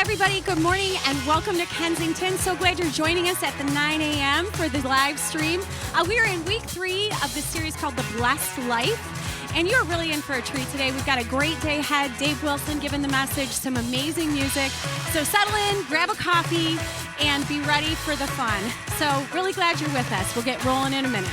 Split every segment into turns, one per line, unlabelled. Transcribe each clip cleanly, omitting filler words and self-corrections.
everybody. Good morning and welcome to Kensington. So glad you're joining us at the 9 a.m. for the live stream. We are in week 3 of this series called The Blessed Life. And you're really in for a treat today. We've got a great day ahead. Dave Wilson giving the message, some amazing music. So settle in, grab a coffee, and be ready for the fun. So really glad you're with us. We'll get rolling in a minute.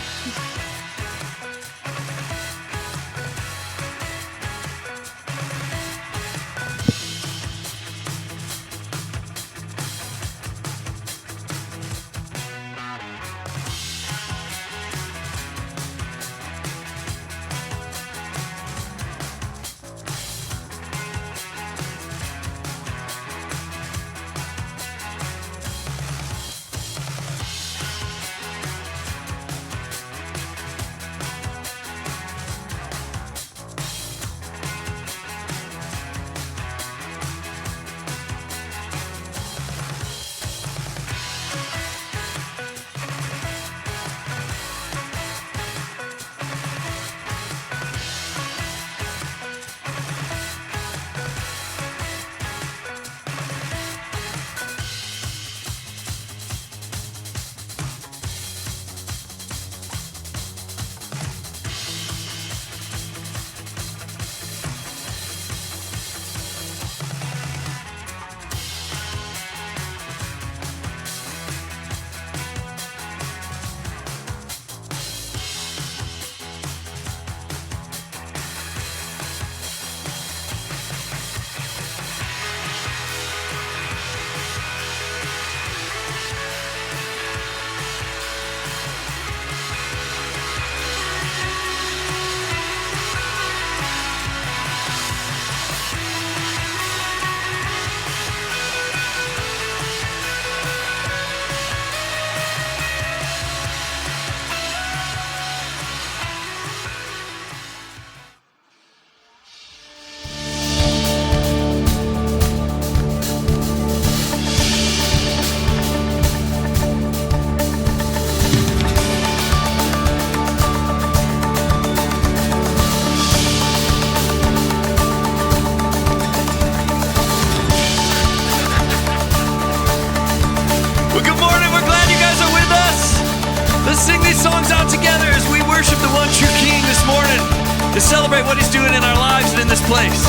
Celebrate what he's doing in our lives and in this place.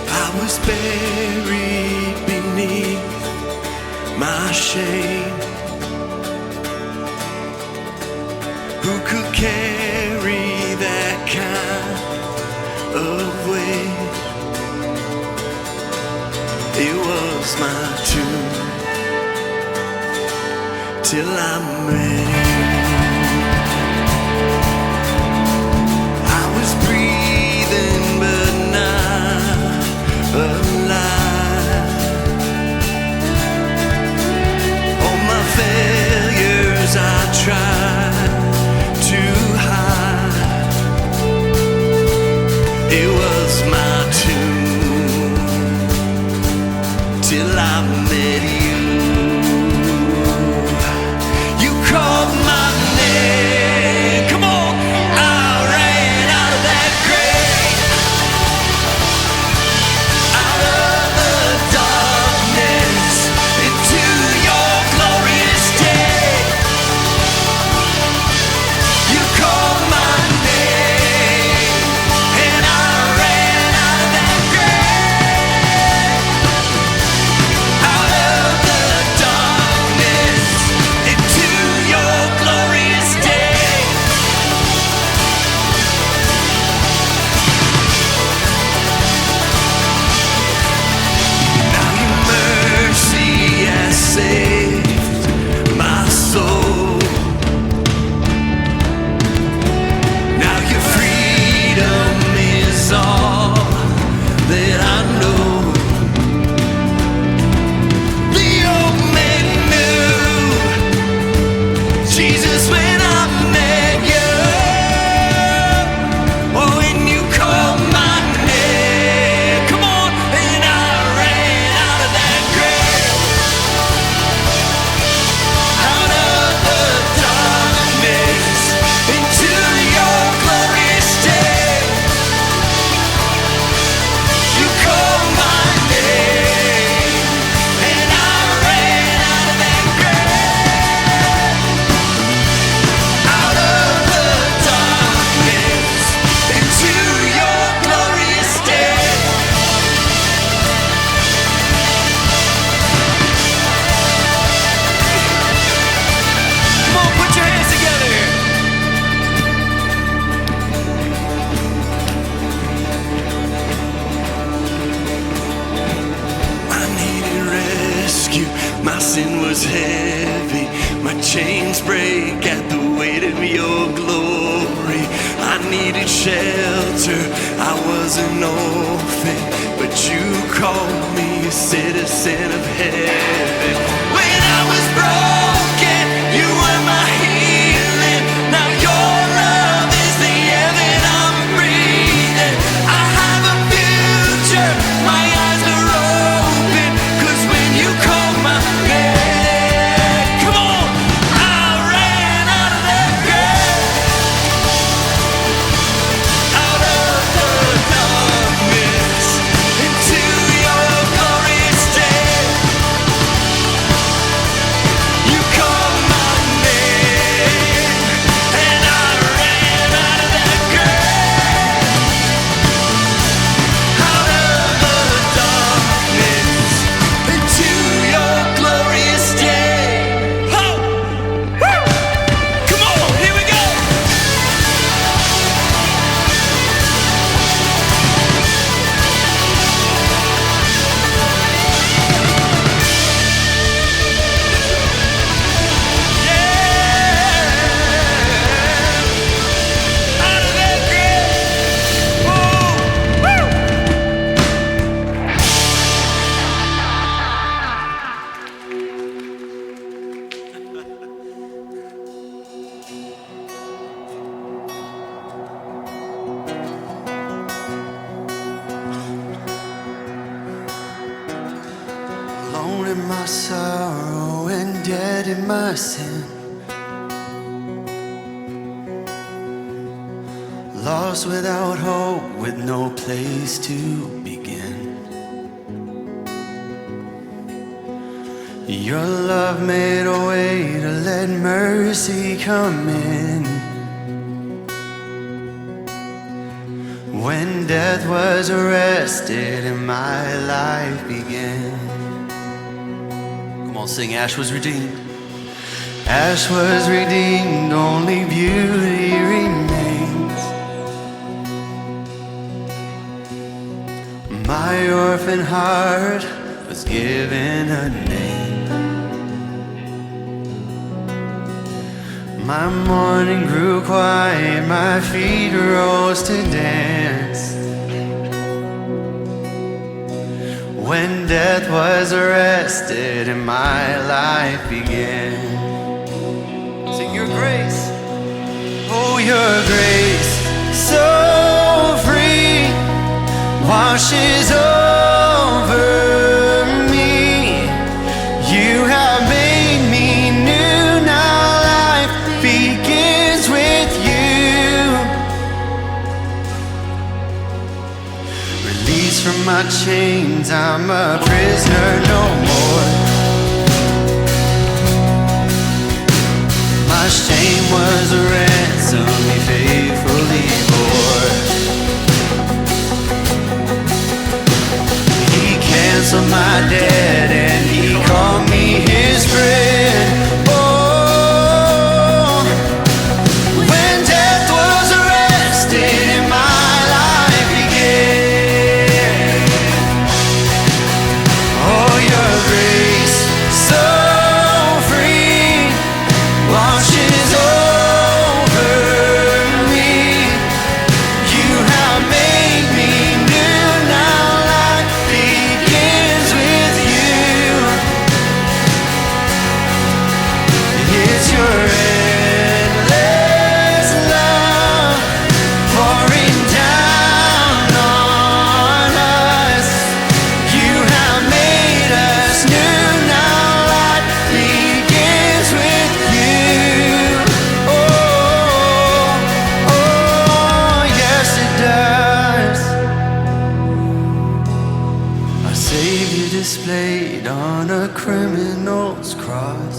I was buried beneath my shame. Who could carry that kind of weight? It was my tomb till I'm ready. I was breathing but not alive. All my failures I tried to hide. It was my tomb till I met you. You called my chains break at the weight of your glory. I needed shelter, I was an orphan, but you called me a citizen of heaven. When I was broken, you were my healing. Now your love is the air that I'm breathing. I have a future, my eyes are open, 'cause when you called my name, come on, I ran out of that grave, out of the darkness, into your glorious day. You called my name, and I ran out of that grave, out of the darkness, into your glorious day. Ho! Woo! Come on, here we go. Yeah! Out of that grave. Woo! Woo! Alone in my sorrow and dead in my sin, lost without hope, with no place to begin. Your love made a way to let mercy come in. When death was arrested and my life began. Come on, sing, Ash was redeemed. Ash was redeemed, only beauty remains. My orphan heart was given a name. My morning grew quiet, my feet rose to dance. When death was arrested and my life began. Sing your grace. Oh, your grace, so free, washes over me. You have made me new, now life begins with you. Released from my chains, I'm a prisoner no more. My shame was a ransom he faithfully bore. He canceled my debt and he called me his friend. Oh, when death was arrested and my life began. Oh, your grace, so free, washes over me. You have made me new, now life begins with you. It's your endless love pouring down on us. You have made us new, now life begins with you. Oh, oh, yes it does. Our Savior displayed on a criminal's cross.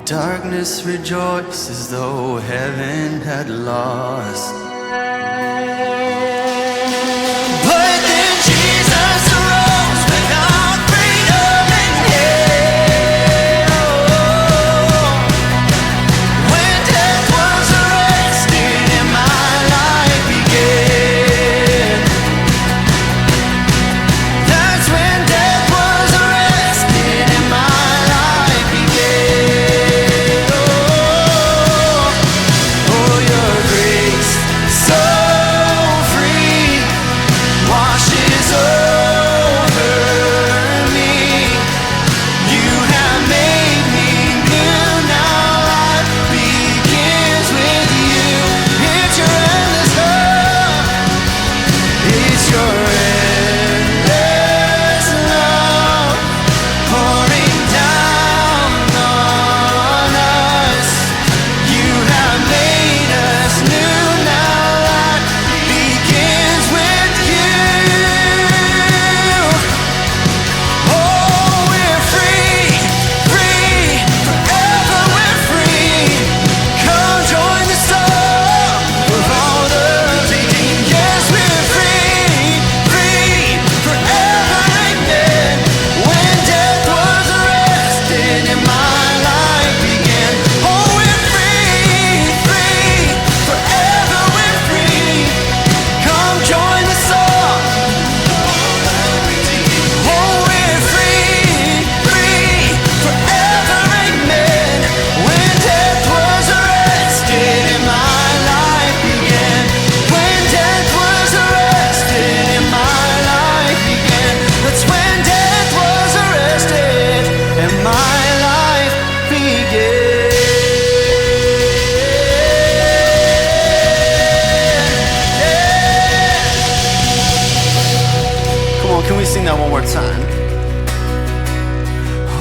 Darkness rejoices though heaven had lost. But then Jesus arose without freedom in hell. When death was arrested and my life began. That's when death was arrested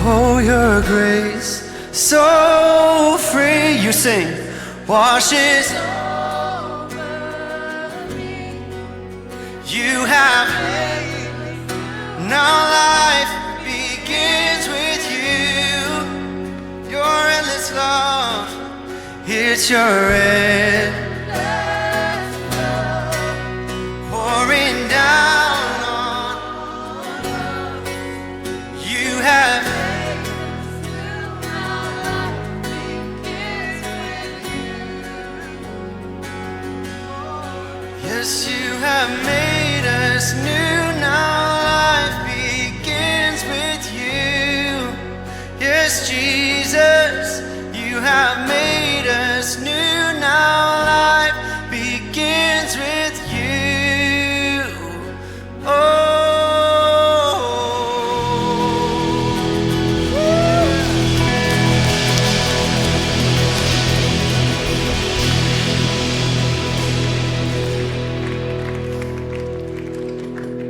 Oh, your grace, so free. You sing, washes over me. You have now life begins with you. Your endless love, it's your endless love pouring down on us. You have yes, you have made us new. Now life begins with you. Yes, Jesus, you have made us new. Now life begins with you. Oh.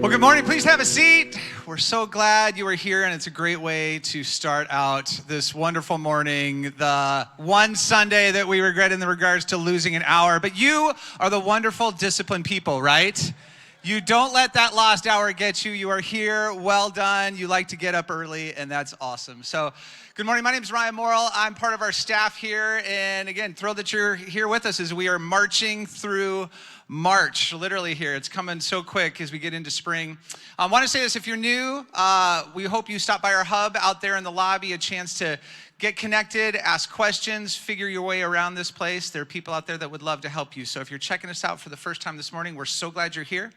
Well, good morning. Please have a seat. We're so glad you are here, and it's a great way to start out this wonderful morning, the one Sunday that we regret in regards to losing an hour. But you are the wonderful, disciplined people, right? You don't let that lost hour get you. You are here. Well done. You like to get up early, and that's awesome. So, good morning. My name is Ryan Morrill. I'm part of our staff here, and again, thrilled that you're here with us as we are marching through March, literally here. It's coming so quick as we get into spring. I want to say this, if you're new, we hope you stop by our hub out there in the lobby, a chance to get connected, ask questions, figure your way around this place. There are people out there that would love to help you. So if you're checking us out for the first time this morning, we're so glad you're here.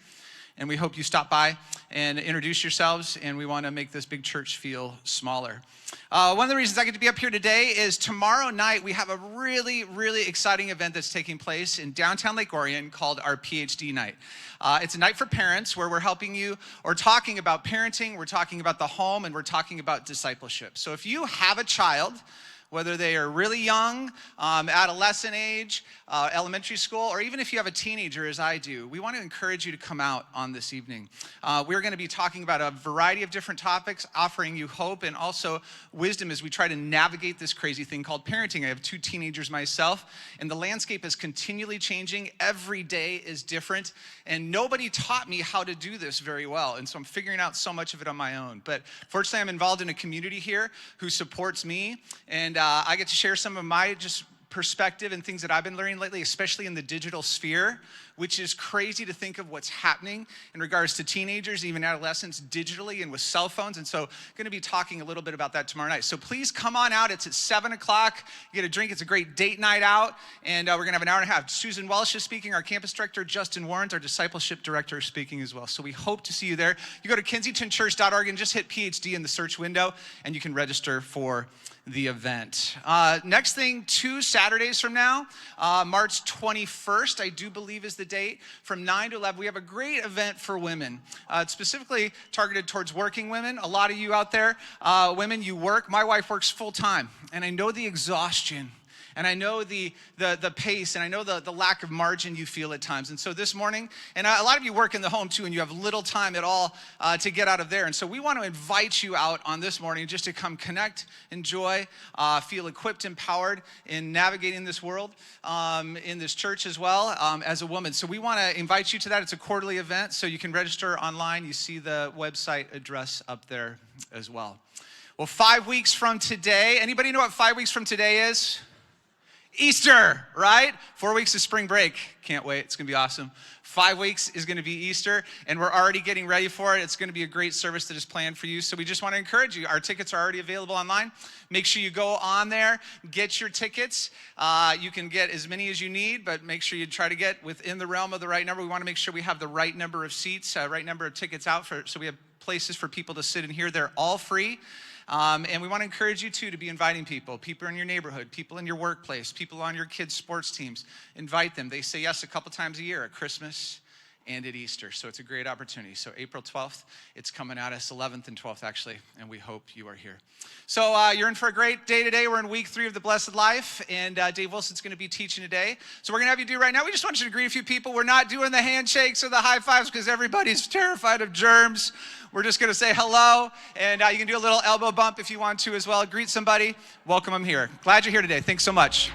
And we hope you stop by and introduce yourselves, and we want to make this big church feel smaller. One of the reasons I get to be up here today is tomorrow night we have a really, really exciting event that's taking place in downtown Lake Orion called our PhD night. It's a night for parents where we're helping you or talking about parenting, we're talking about the home, and we're talking about discipleship. So if you have a child, whether they are really young, adolescent age, elementary school, or even if you have a teenager as I do, we want to encourage you to come out on this evening. We're going to be talking about a variety of different topics, offering you hope and also wisdom as we try to navigate this crazy thing called parenting. I have 2 teenagers myself, and the landscape is continually changing. Every day is different, and nobody taught me how to do this very well, and so I'm figuring out so much of it on my own. But fortunately, I'm involved in a community here who supports me, and I get to share some of my just perspective and things that I've been learning lately, especially in the digital sphere, which is crazy to think of what's happening in regards to teenagers, even adolescents, digitally and with cell phones. And so I'm going to be talking a little bit about that tomorrow night. So please come on out. It's at 7 o'clock. You get a drink. It's a great date night out. And we're going to have an hour and a half. Susan Welsh is speaking. Our campus director, Justin Warrens, our discipleship director, is speaking as well. So we hope to see you there. You go to kensingtonchurch.org and just hit PhD in the search window, and you can register for the event. Next thing, 2 Saturdays from now, March 21st, I do believe is the date, from 9 to 11, we have a great event for women. It's specifically targeted towards working women. A lot of you out there, women, you work. My wife works full time, and I know the exhaustion, and I know the pace, and I know the lack of margin you feel at times. And so this morning, and a lot of you work in the home too, and you have little time at all to get out of there. And so we want to invite you out on this morning just to come connect, enjoy, feel equipped, empowered in navigating this world, in this church as well, as a woman. So we want to invite you to that. It's a quarterly event, so you can register online. You see the website address up there as well. Well, 5 weeks from today, anybody know what 5 weeks from today is? Easter, right? 4 weeks of spring break. Can't wait. It's going to be awesome. 5 weeks is going to be Easter, and we're already getting ready for it. It's going to be a great service that is planned for you. So we just want to encourage you. Our tickets are already available online. Make sure you go on there, get your tickets. You can get as many as you need, but make sure you try to get within the realm of the right number. We want to make sure we have the right number of seats, right number of tickets out, so we have places for people to sit in here. They're all free. And we want to encourage you, too, to be inviting people in your neighborhood, people in your workplace, people on your kids' sports teams. Invite them. They say yes a couple times a year at Christmas and at Easter. So it's a great opportunity. So April 12th, it's coming at us, 11th and 12th actually, and we hope you are here. So you're in for a great day today. We're in week 3 of the Blessed Life, and Dave Wilson's going to be teaching today. So we're going to have you do right now. We just want you to greet a few people. We're not doing the handshakes or the high fives because everybody's terrified of germs. We're just going to say hello, and you can do a little elbow bump if you want to as well. Greet somebody. Welcome them here. Glad you're here today. Thanks so much.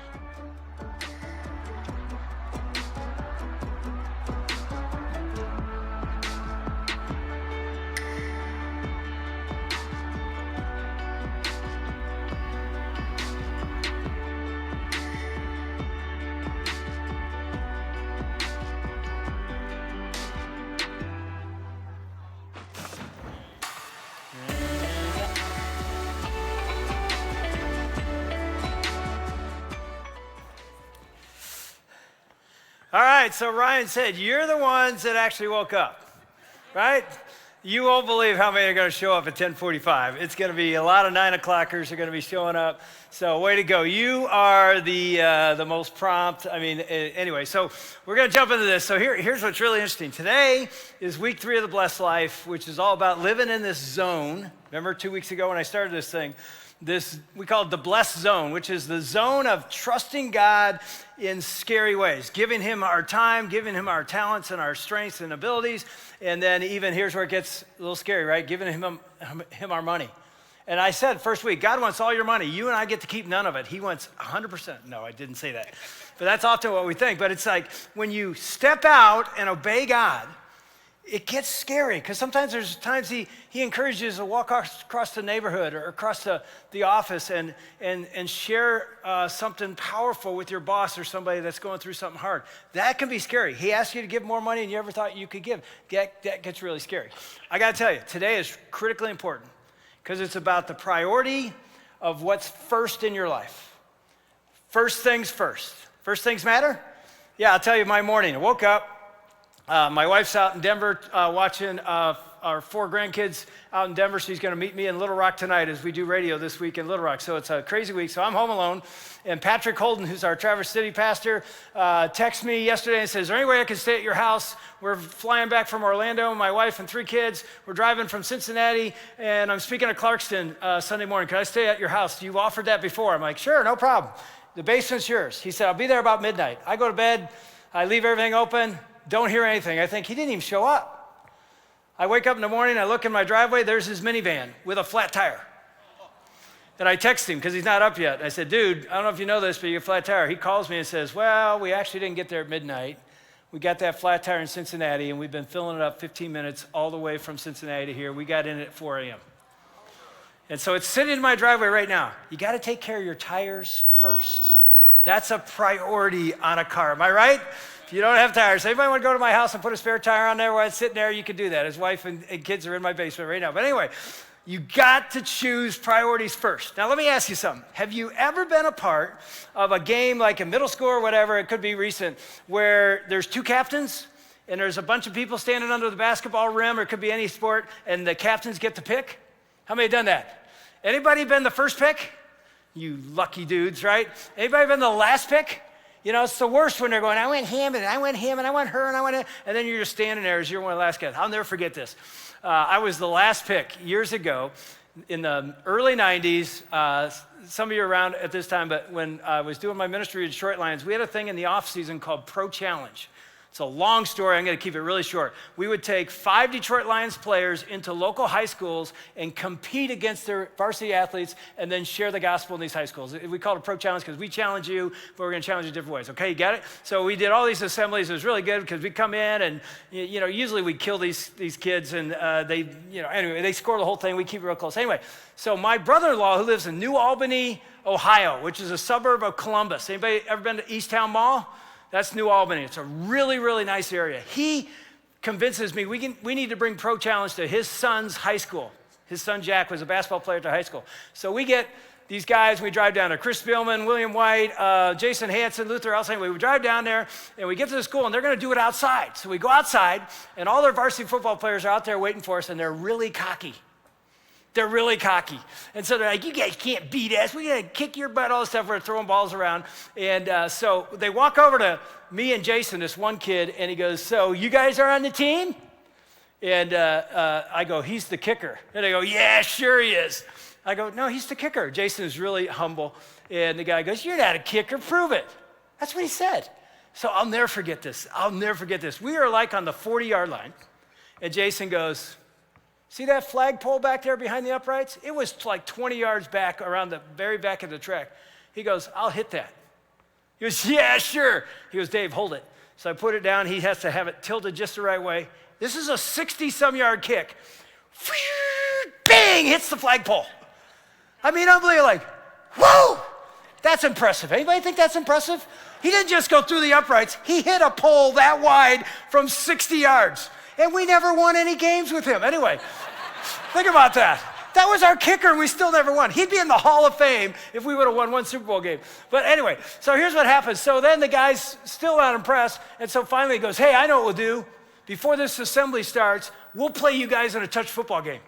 All right, so Ryan said, you're the ones that actually woke up, right? You won't believe how many are going to show up at 10:45. It's going to be a lot of 9 o'clockers are going to be showing up. So way to go. You are the most prompt. I mean, anyway, so we're going to jump into this. So here's what's really interesting. Today is week 3 of the Blessed Life, which is all about living in this zone. Remember 2 weeks ago when I started this thing? We call it the blessed zone, which is the zone of trusting God in scary ways, giving him our time, giving him our talents and our strengths and abilities, and then even here's where it gets a little scary, right? Giving him our money. And I said first week, God wants all your money. You and I get to keep none of it. He wants 100%. No, I didn't say that. But that's often what we think. But it's like when you step out and obey God, it gets scary because sometimes there's times he encourages to walk across the neighborhood or across the office and share something powerful with your boss or somebody that's going through something hard. That can be scary. He asks you to give more money than you ever thought you could give. That gets really scary. I got to tell you, today is critically important because it's about the priority of what's first in your life. First things first. First things matter? Yeah, I'll tell you my morning. I woke up. My wife's out in Denver watching our 4 grandkids out in Denver. She's going to meet me in Little Rock tonight as we do radio this week in Little Rock. So it's a crazy week. So I'm home alone. And Patrick Holden, who's our Traverse City pastor, texted me yesterday and says, is there any way I can stay at your house? We're flying back from Orlando, my wife and 3 kids. We're driving from Cincinnati, and I'm speaking to Clarkston Sunday morning. Can I stay at your house? You've offered that before. I'm like, sure, no problem. The basement's yours. He said, I'll be there about midnight. I go to bed. I leave everything open. Don't hear anything. I think he didn't even show up. I wake up in the morning, I look in my driveway, there's his minivan with a flat tire. And I text him because he's not up yet. I said, dude, I don't know if you know this, but you have a flat tire. He calls me and says, well, we actually didn't get there at midnight. We got that flat tire in Cincinnati, and we've been filling it up 15 minutes all the way from Cincinnati to here. We got in at 4 a.m. And so it's sitting in my driveway right now. You got to take care of your tires first. That's a priority on a car. Am I right? If you don't have tires, anybody want to go to my house and put a spare tire on there while it's sitting there? You can do that. His wife and kids are in my basement right now. But anyway, you got to choose priorities first. Now, let me ask you something. Have you ever been a part of a game like in middle school or whatever, it could be recent, where there's 2 captains and there's a bunch of people standing under the basketball rim, or it could be any sport, and the captains get to pick? How many have done that? Anybody been the first pick? You lucky dudes, right? Anybody been the last pick? You know, it's the worst when they're going, I went him, and I went him, and I went her, and I went him. And then you're just standing there as you're one of the last guys. I'll never forget this. I was the last pick years ago in the early 90s. Some of you are around at this time, but when I was doing my ministry at Detroit Lions, we had a thing in the off season called Pro Challenge. It's a long story. I'm going to keep it really short. We would take 5 Detroit Lions players into local high schools and compete against their varsity athletes and then share the gospel in these high schools. We called it Pro Challenge because we challenge you, but we're going to challenge you different ways. Okay, you got it? So we did all these assemblies. It was really good because we come in and, you know, usually we kill these kids and anyway, they score the whole thing. We keep it real close. Anyway, so my brother-in-law who lives in New Albany, Ohio, which is a suburb of Columbus. Anybody ever been to East Town Mall? That's New Albany. It's a really, really nice area. He convinces me we need to bring Pro Challenge to his son's high school. His son, Jack, was a basketball player at the high school. So we get these guys, we drive down to Chris Spielman, William White, Jason Hansen, Luther Elson. We drive down there, and we get to the school, and they're going to do it outside. So we go outside, and all their varsity football players are out there waiting for us, and they're really cocky. They're really cocky. And so they're like, you guys can't beat us. We're going to kick your butt, all this stuff. We're throwing balls around. And so they walk over to me and Jason, this one kid, and he goes, so you guys are on the team? And I go, he's the kicker. And they go, yeah, sure he is. I go, no, he's the kicker. Jason is really humble. And the guy goes, you're not a kicker, prove it. That's what he said. So I'll never forget this. I'll never forget this. We are like on the 40-yard line. And Jason goes, see that flagpole back there behind the uprights? It was like 20 yards back around the very back of the track. He goes, I'll hit that. He goes, yeah, sure. He goes, Dave, hold it. So I put it down. He has to have it tilted just the right way. This is a 60-some-yard kick. Bang, hits the flagpole. I mean, I'm like, whoa, that's impressive. Anybody think that's impressive? He didn't just go through the uprights. He hit a pole that wide from 60 yards. And we never won any games with him. Anyway, think about that. That was our kicker, and we still never won. He'd be in the Hall of Fame if we would have won one Super Bowl game. But anyway, so here's what happens. So then the guy's still not impressed, and so finally he goes, hey, I know what we'll do. Before this assembly starts, we'll play you guys in a touch football game.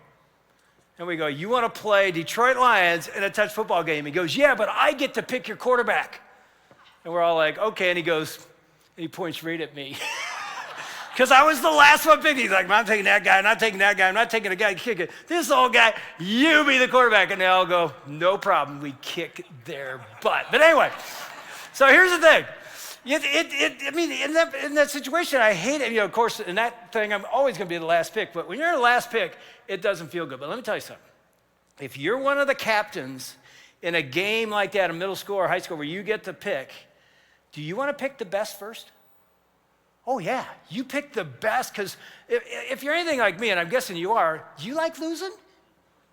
And we go, you want to play Detroit Lions in a touch football game? He goes, yeah, but I get to pick your quarterback. And we're all like, okay. And he goes, and he points right at me. Because I was the last one picked. He's like, I'm not taking that guy, I'm not taking that guy, I'm not taking a guy to kick it. This old guy, you be the quarterback. And they all go, no problem, we kick their butt. But anyway, so here's the thing. I mean, in that situation, I hate it. You know, of course, in that thing, I'm always going to be the last pick. But when you're the last pick, it doesn't feel good. But let me tell you something. If you're one of the captains in a game like that in middle school or high school where you get to pick, do you want to pick the best first? Oh, yeah, you pick the best, because if you're anything like me, and I'm guessing you are, do you like losing?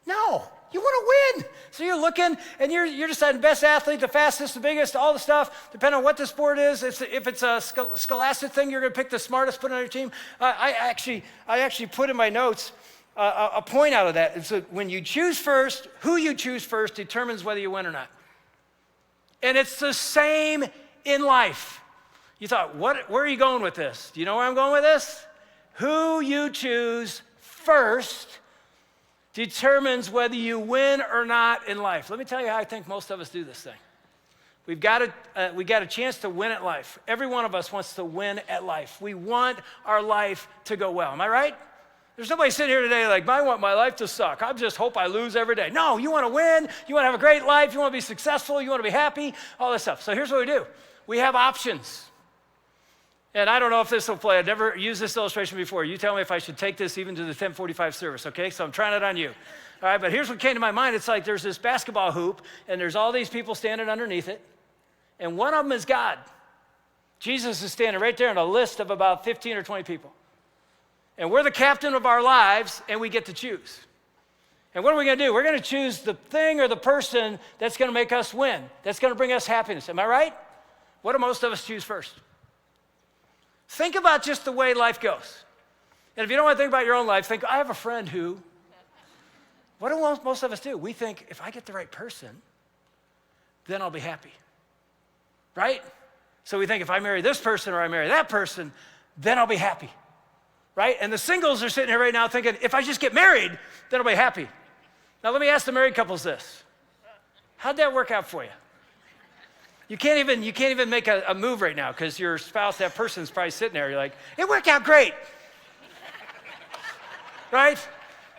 No, you want to win. So you're looking, and you're deciding best athlete, the fastest, the biggest, all the stuff, depending on what the sport is. If it's a scholastic thing, you're going to pick the smartest, put it on your team. I actually put in my notes a point out of that. It's that when you choose first, who you choose first determines whether you win or not. And it's the same in life. You thought, where are you going with this? Do you know where I'm going with this? Who you choose first determines whether you win or not in life. Let me tell you how I think most of us do this thing. We got a chance to win at life. Every one of us wants to win at life. We want our life to go well. Am I right? There's nobody sitting here today like, I want my life to suck. I just hope I lose every day. No, you want to win. You want to have a great life. You want to be successful. You want to be happy. All this stuff. So here's what we do. We have options. And I don't know if this will play. I've never used this illustration before. You tell me if I should take this even to the 1045 service, okay? So I'm trying it on you. All right, but here's what came to my mind. It's like there's this basketball hoop, and there's all these people standing underneath it, and one of them is God. Jesus is standing right there in a list of about 15 or 20 people. And we're the captain of our lives, and we get to choose. And what are we going to do? We're going to choose the thing or the person that's going to make us win, that's going to bring us happiness. Am I right? What do most of us choose first? Think about just the way life goes. And if you don't want to think about your own life, think, I have a friend who. What do most of us do? We think, if I get the right person, then I'll be happy. Right? So we think, if I marry this person or I marry that person, then I'll be happy. Right? And the singles are sitting here right now thinking, if I just get married, then I'll be happy. Now let me ask the married couples this. How'd that work out for you? You can't even make a move right now because your spouse, that person's probably sitting there. You're like, it worked out great. Right?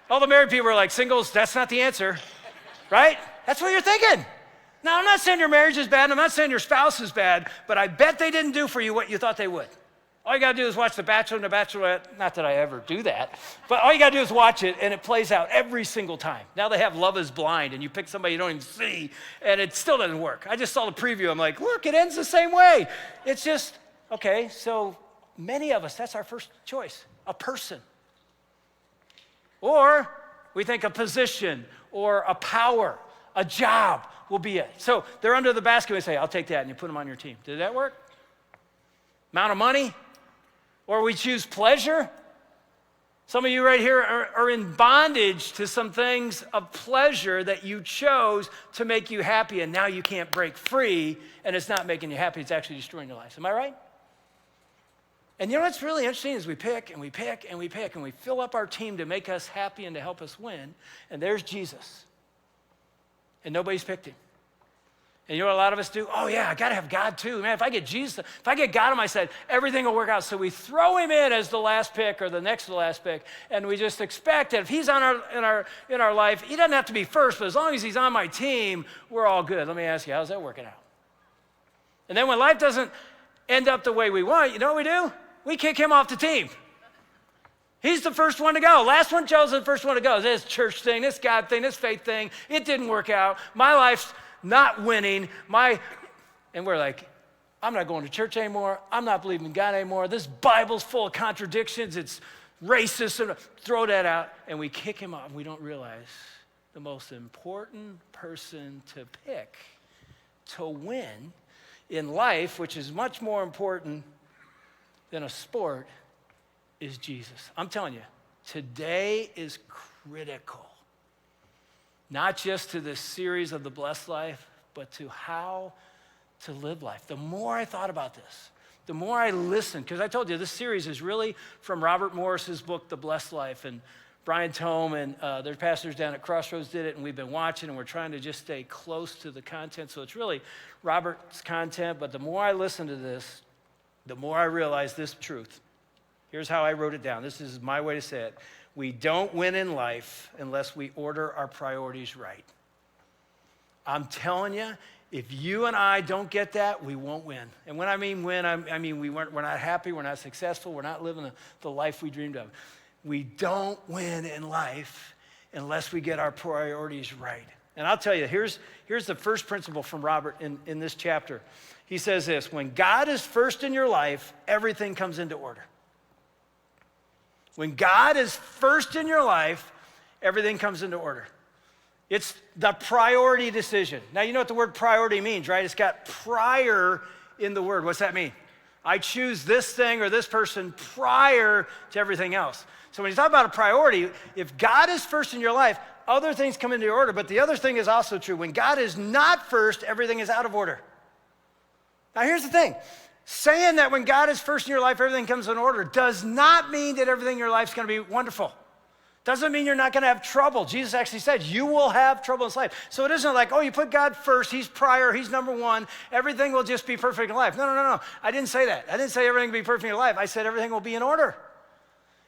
All the married people are like, singles, that's not the answer. Right? That's what you're thinking. Now, I'm not saying your marriage is bad. I'm not saying your spouse is bad. But I bet they didn't do for you what you thought they would. All you got to do is watch The Bachelor and The Bachelorette. Not that I ever do that. But all you got to do is watch it, and it plays out every single time. Now they have Love is Blind, and you pick somebody you don't even see, and it still doesn't work. I just saw the preview. I'm like, look, it ends the same way. It's just, okay, so many of us, that's our first choice, a person. Or we think a position or a power, a job will be it. So they're under the basket, and we say, I'll take that, and you put them on your team. Did that work? Amount of money? Or we choose pleasure. Some of you right here are in bondage to some things of pleasure that you chose to make you happy, and now you can't break free, and it's not making you happy. It's actually destroying your life. Am I right? And you know what's really interesting is we pick and we pick and we pick and we fill up our team to make us happy and to help us win. And there's Jesus. And nobody's picked him. And you know what a lot of us do? Oh yeah, I gotta have God too. Man, if I get Jesus, if I get God on my side, everything will work out. So we throw him in as the last pick or the next to the last pick, and we just expect that if he's in our life, he doesn't have to be first, but as long as he's on my team, we're all good. Let me ask you, how's that working out? And then when life doesn't end up the way we want, you know what we do? We kick him off the team. He's the first one to go. Last one chosen, the first one to go. This church thing, this God thing, this faith thing, it didn't work out. My life's not winning. And we're like, I'm not going to church anymore. I'm not believing in God anymore. This Bible's full of contradictions. It's racist. And throw that out. And we kick him off. We don't realize the most important person to pick to win in life, which is much more important than a sport, is Jesus. I'm telling you, today is critical. Not just to this series of the blessed life, but to how to live life. The more I thought about this, the more I listened, because I told you this series is really from Robert Morris's book, The Blessed Life, and Brian Tome and their pastors down at Crossroads did it, and we've been watching, and we're trying to just stay close to the content. So it's really Robert's content, but the more I listen to this, the more I realize this truth. Here's how I wrote it down. This is my way to say it. We don't win in life unless we order our priorities right. I'm telling you, if you and I don't get that, we won't win. And when I mean win, I mean we're not happy, we're not successful, we're not living the life we dreamed of. We don't win in life unless we get our priorities right. And I'll tell you, here's the first principle from Robert in this chapter. He says this: when God is first in your life, everything comes into order. When God is first in your life, everything comes into order. It's the priority decision. Now, you know what the word priority means, right? It's got prior in the word. What's that mean? I choose this thing or this person prior to everything else. So when you talk about a priority, if God is first in your life, other things come into order. But the other thing is also true. When God is not first, everything is out of order. Now, here's the thing. Saying that when God is first in your life, everything comes in order does not mean that everything in your life is going to be wonderful. Doesn't mean you're not going to have trouble. Jesus actually said you will have trouble in this life. So it isn't like, oh, you put God first, he's prior, he's number one, everything will just be perfect in life. No. I didn't say that. I didn't say everything will be perfect in life. I said everything will be in order.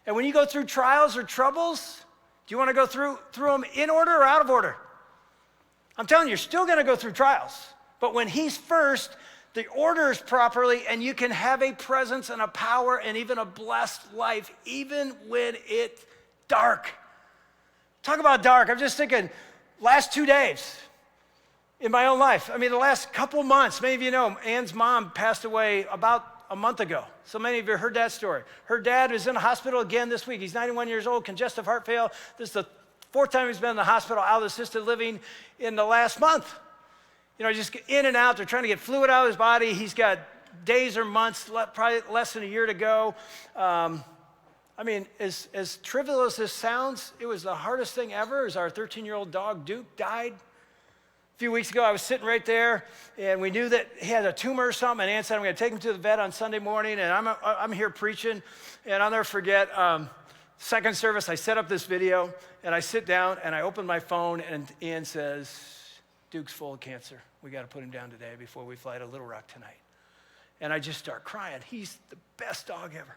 And when you go through trials or troubles, do you want to go through them in order or out of order? I'm telling you, you're still going to go through trials. But when he's first, the order is properly, and you can have a presence and a power and even a blessed life, even when it's dark. Talk about dark. I'm just thinking, last 2 days in my own life. I mean, the last couple months, many of you know, Ann's mom passed away about a month ago. So many of you heard that story. Her dad is in the hospital again this week. He's 91 years old, congestive heart failure. This is the 4th time he's been in the hospital, out of assisted living in the last month. You know, just in and out. They're trying to get fluid out of his body. He's got days or months, probably less than a year to go. I mean, as trivial as this sounds, it was the hardest thing ever. As our 13-year-old dog, Duke, died a few weeks ago. I was sitting right there, and we knew that he had a tumor or something, and Ann said, I'm going to take him to the vet on Sunday morning, and I'm here preaching, and I'll never forget, second service, I set up this video, and I sit down, and I open my phone, and Ann says, Duke's full of cancer. We got to put him down today before we fly to Little Rock tonight. And I just start crying. He's the best dog ever.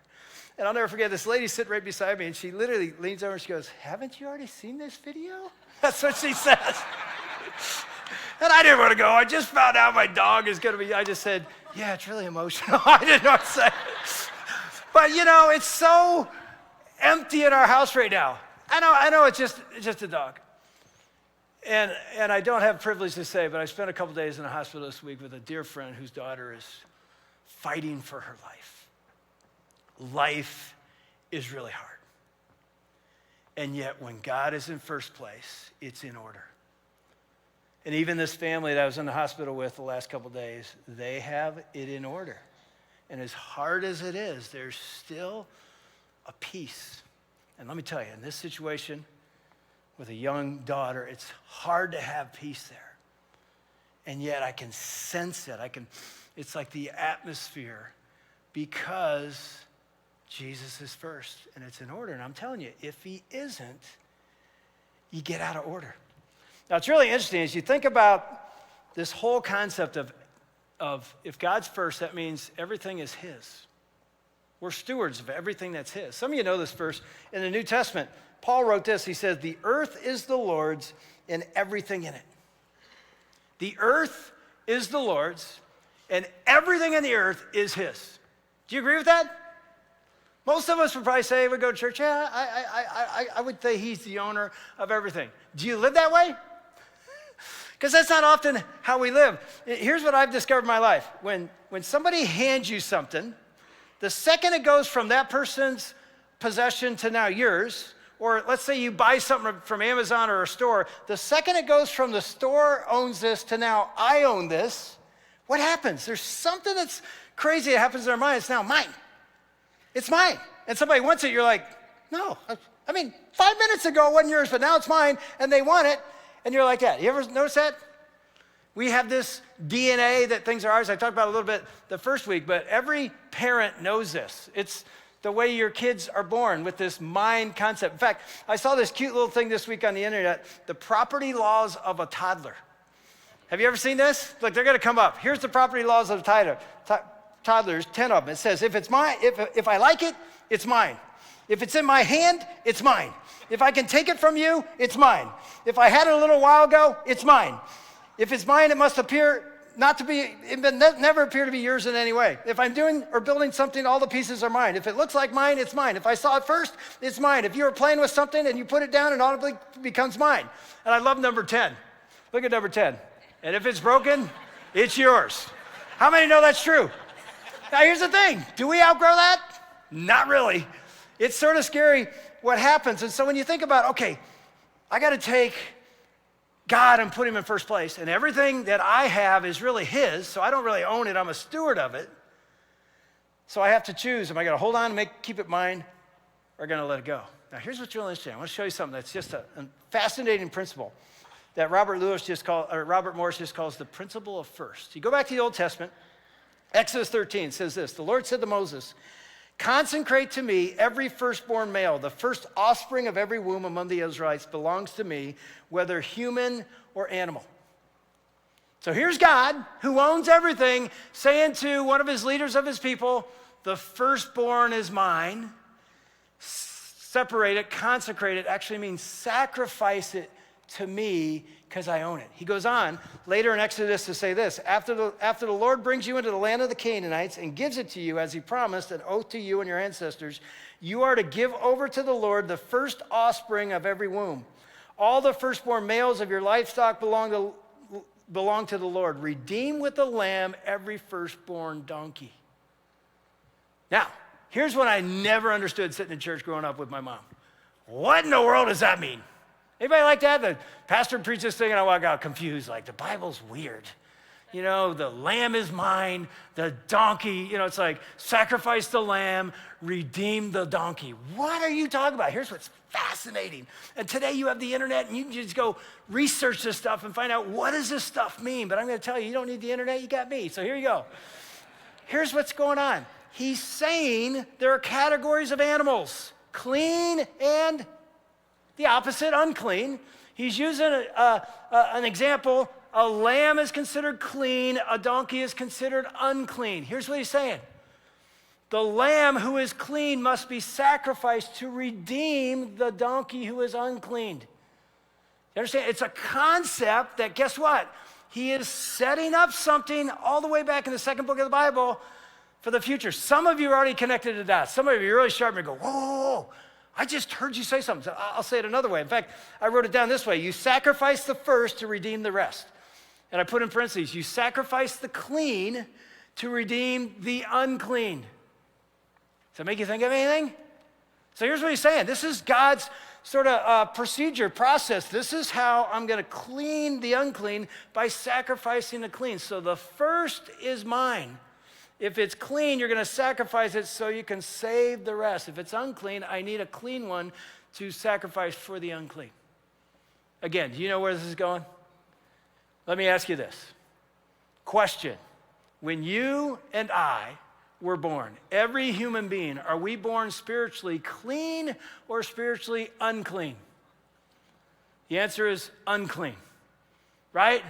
And I'll never forget, this lady sitting right beside me, and she literally leans over and she goes, haven't you already seen this video? That's what she says. And I didn't want to go. I just found out my dog is going to be, I just said, yeah, it's really emotional. I didn't know what to say. But you know, it's so empty in our house right now. I know it's just a dog. And I don't have privilege to say, but I spent a couple days in the hospital this week with a dear friend whose daughter is fighting for her life. Life is really hard. And yet when God is in first place, it's in order. And even this family that I was in the hospital with the last couple days, they have it in order. And as hard as it is, there's still a peace. And let me tell you, in this situation, with a young daughter, it's hard to have peace there. And yet I can sense it. It's like the atmosphere, because Jesus is first, and it's in order. And I'm telling you, if he isn't, you get out of order. Now, it's really interesting as you think about this whole concept of if God's first, that means everything is his. We're stewards of everything that's his. Some of you know this verse. In the New Testament, Paul wrote this. He says, the earth is the Lord's and everything in it. The earth is the Lord's and everything in the earth is his. Do you agree with that? Most of us would probably say, we go to church, yeah, I would say he's the owner of everything. Do you live that way? Because that's not often how we live. Here's what I've discovered in my life. When somebody hands you something, the second it goes from that person's possession to now yours, or let's say you buy something from Amazon or a store, the second it goes from the store owns this to now I own this, what happens? There's something that's crazy that happens in our mind. It's now mine. It's mine. And somebody wants it, you're like, no. I mean, 5 minutes ago it wasn't yours, but now it's mine, and they want it. And you're like that. You ever notice that? We have this DNA that things are ours. I talked about it a little bit the first week, but every parent knows this. It's the way your kids are born with this mind concept. In fact, I saw this cute little thing this week on the internet, the property laws of a toddler. Have you ever seen this? Look, they're gonna come up. Here's the property laws of a toddler, 10 of them. It says, if it's mine, if I like it, it's mine. If it's in my hand, it's mine. If I can take it from you, it's mine. If I had it a little while ago, it's mine. If it's mine, it must appear not to be, it never appear to be yours in any way. If I'm doing or building something, all the pieces are mine. If it looks like mine, it's mine. If I saw it first, it's mine. If you were playing with something and you put it down, it audibly becomes mine. And I love number 10. Look at number 10. And if it's broken, it's yours. How many know that's true? Now here's the thing. Do we outgrow that? Not really. It's sort of scary what happens. And so when you think about, okay, I got to take God and put him in first place, and everything that I have is really his, so I don't really own it. I'm a steward of it. So I have to choose. Am I going to hold on and keep it mine, or going to let it go? Now here's what's really interesting. I want to show you something that's just a fascinating principle that Robert Morris just calls the principle of first. You go back to the Old Testament, Exodus 13 says this, the Lord said to Moses, consecrate to me every firstborn male. The first offspring of every womb among the Israelites belongs to me, whether human or animal. So here's God, who owns everything, saying to one of his leaders of his people, the firstborn is mine. Separate it, consecrate it, actually means sacrifice it to me because I own it. He goes on later in Exodus to say this, after the Lord brings you into the land of the Canaanites and gives it to you as he promised, an oath to you and your ancestors, you are to give over to the Lord the first offspring of every womb. All the firstborn males of your livestock belong to the Lord. Redeem with the lamb every firstborn donkey. Now, here's what I never understood sitting in church growing up with my mom. What in the world does that mean? Anybody like that? The pastor preached this thing and I walk out confused, like the Bible's weird. You know, the lamb is mine, the donkey, it's like sacrifice the lamb, redeem the donkey. What are you talking about? Here's what's fascinating. And today you have the internet and you can just go research this stuff and find out what does this stuff mean. But I'm going to tell you, you don't need the internet, you got me. So here you go. Here's what's going on. He's saying there are categories of animals, clean and the opposite, unclean. He's using an example. A lamb is considered clean. A donkey is considered unclean. Here's what he's saying. The lamb who is clean must be sacrificed to redeem the donkey who is unclean. You understand? It's a concept that, guess what? He is setting up something all the way back in the second book of the Bible for the future. Some of you are already connected to that. Some of you are really sharp and go, whoa, whoa, whoa. I just heard you say something. So I'll say it another way. In fact, I wrote it down this way. You sacrifice the first to redeem the rest. And I put in parentheses, you sacrifice the clean to redeem the unclean. Does that make you think of anything? So here's what he's saying. This is God's sort of procedure, process. This is how I'm going to clean the unclean by sacrificing the clean. So the first is mine. If it's clean, you're going to sacrifice it so you can save the rest. If it's unclean, I need a clean one to sacrifice for the unclean. Again, do you know where this is going? Let me ask you this. Question. When you and I we're born. Every human being, are we born spiritually clean or spiritually unclean? The answer is unclean, right?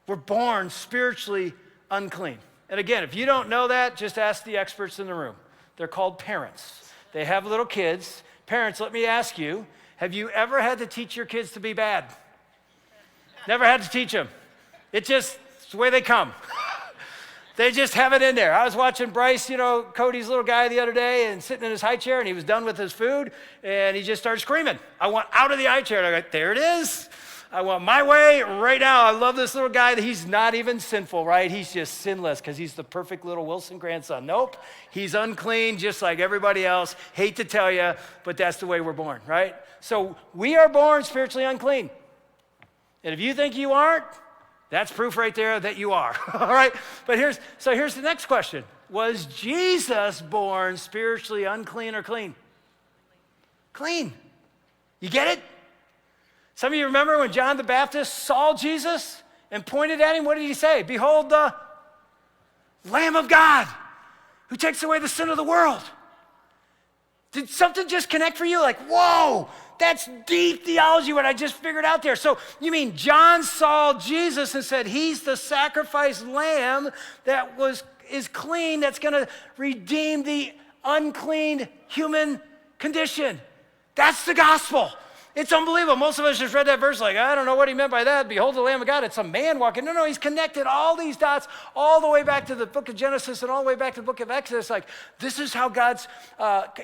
We're born spiritually unclean. And again, if you don't know that, just ask the experts in the room. They're called parents. They have little kids. Parents, let me ask you, have you ever had to teach your kids to be bad? Never had to teach them. It's the way they come. They just have it in there. I was watching Bryce, Cody's little guy the other day, and sitting in his high chair, and he was done with his food, and he just started screaming, I want out of the high chair. And I go, there it is. I want my way right now. I love this little guy. He's not even sinful, right? He's just sinless because he's the perfect little Wilson grandson. Nope. He's unclean just like everybody else. Hate to tell you, but that's the way we're born, right? So we are born spiritually unclean. And if you think you aren't, that's proof right there that you are, all right? But here's the next question. Was Jesus born spiritually unclean or clean? Clean. You get it? Some of you remember when John the Baptist saw Jesus and pointed at him, what did he say? Behold the Lamb of God who takes away the sin of the world. Did something just connect for you? Like, whoa, that's deep theology what I just figured out there. So you mean John saw Jesus and said, he's the sacrificed lamb that is clean, that's gonna redeem the unclean human condition. That's the gospel. It's unbelievable. Most of us just read that verse like, I don't know what he meant by that. Behold the Lamb of God. It's a man walking. No, he's connected all these dots all the way back to the book of Genesis and all the way back to the book of Exodus. Like, this is how God's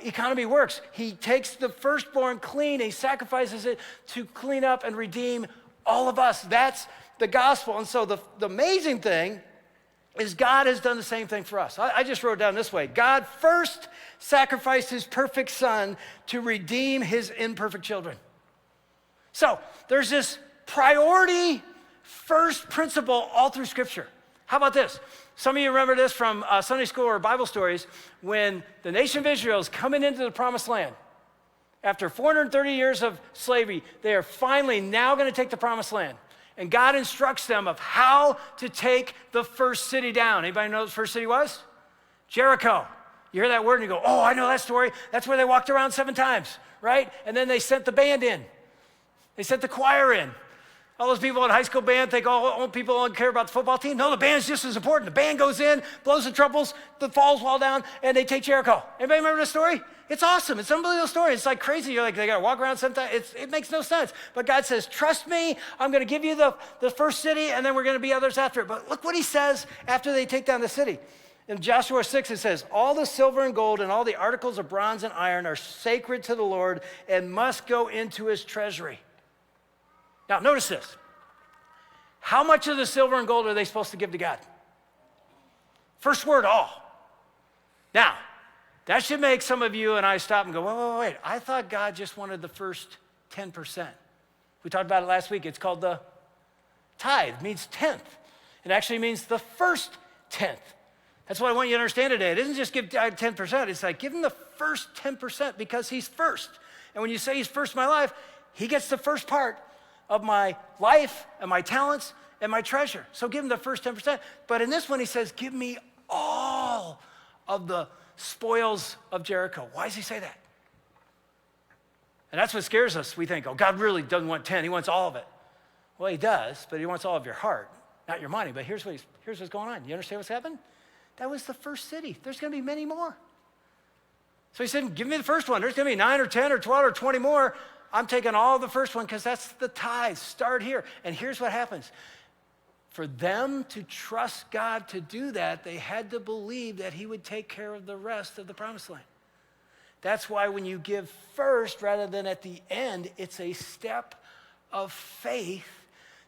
economy works. He takes the firstborn clean, he sacrifices it to clean up and redeem all of us. That's the gospel. And so the amazing thing is God has done the same thing for us. I just wrote it down this way. God first sacrificed his perfect son to redeem his imperfect children. So there's this priority first principle all through Scripture. How about this? Some of you remember this from Sunday school or Bible stories when the nation of Israel is coming into the promised land. After 430 years of slavery, they are finally now going to take the promised land. And God instructs them of how to take the first city down. Anybody know what the first city was? Jericho. You hear that word and you go, oh, I know that story. That's where they walked around 7 times, right? And then they sent the band in. They sent the choir in. All those people in high school band think, oh, people don't care about the football team. No, the band's just as important. The band goes in, blows the trumpets, the falls fall down, and they take Jericho. Anybody remember the story? It's awesome. It's an unbelievable story. It's like crazy. You're like, they got to walk around sometimes. It makes no sense. But God says, trust me. I'm going to give you the first city, and then we're going to be others after it. But look what he says after they take down the city. In Joshua 6, it says, all the silver and gold and all the articles of bronze and iron are sacred to the Lord and must go into his treasury. Now, notice this. How much of the silver and gold are they supposed to give to God? First word, all. Now, that should make some of you and I stop and go, wait. I thought God just wanted the first 10%. We talked about it last week. It's called the tithe. It means tenth. It actually means the first tenth. That's what I want you to understand today. It isn't just give God 10%. It's like give him the first 10% because he's first. And when you say he's first in my life, he gets the first part of my life and my talents and my treasure. So give him the first 10%. But in this one, he says, give me all of the spoils of Jericho. Why does he say that? And that's what scares us. We think, God really doesn't want 10. He wants all of it. Well, he does, but he wants all of your heart, not your money. But here's what's going on. You understand what's happened? That was the first city. There's going to be many more. So he said, give me the first one. There's going to be 9 or 10 or 12 or 20 more. I'm taking all the first one because that's the tithe. Start here. And here's what happens. For them to trust God to do that, they had to believe that he would take care of the rest of the promised land. That's why when you give first rather than at the end, it's a step of faith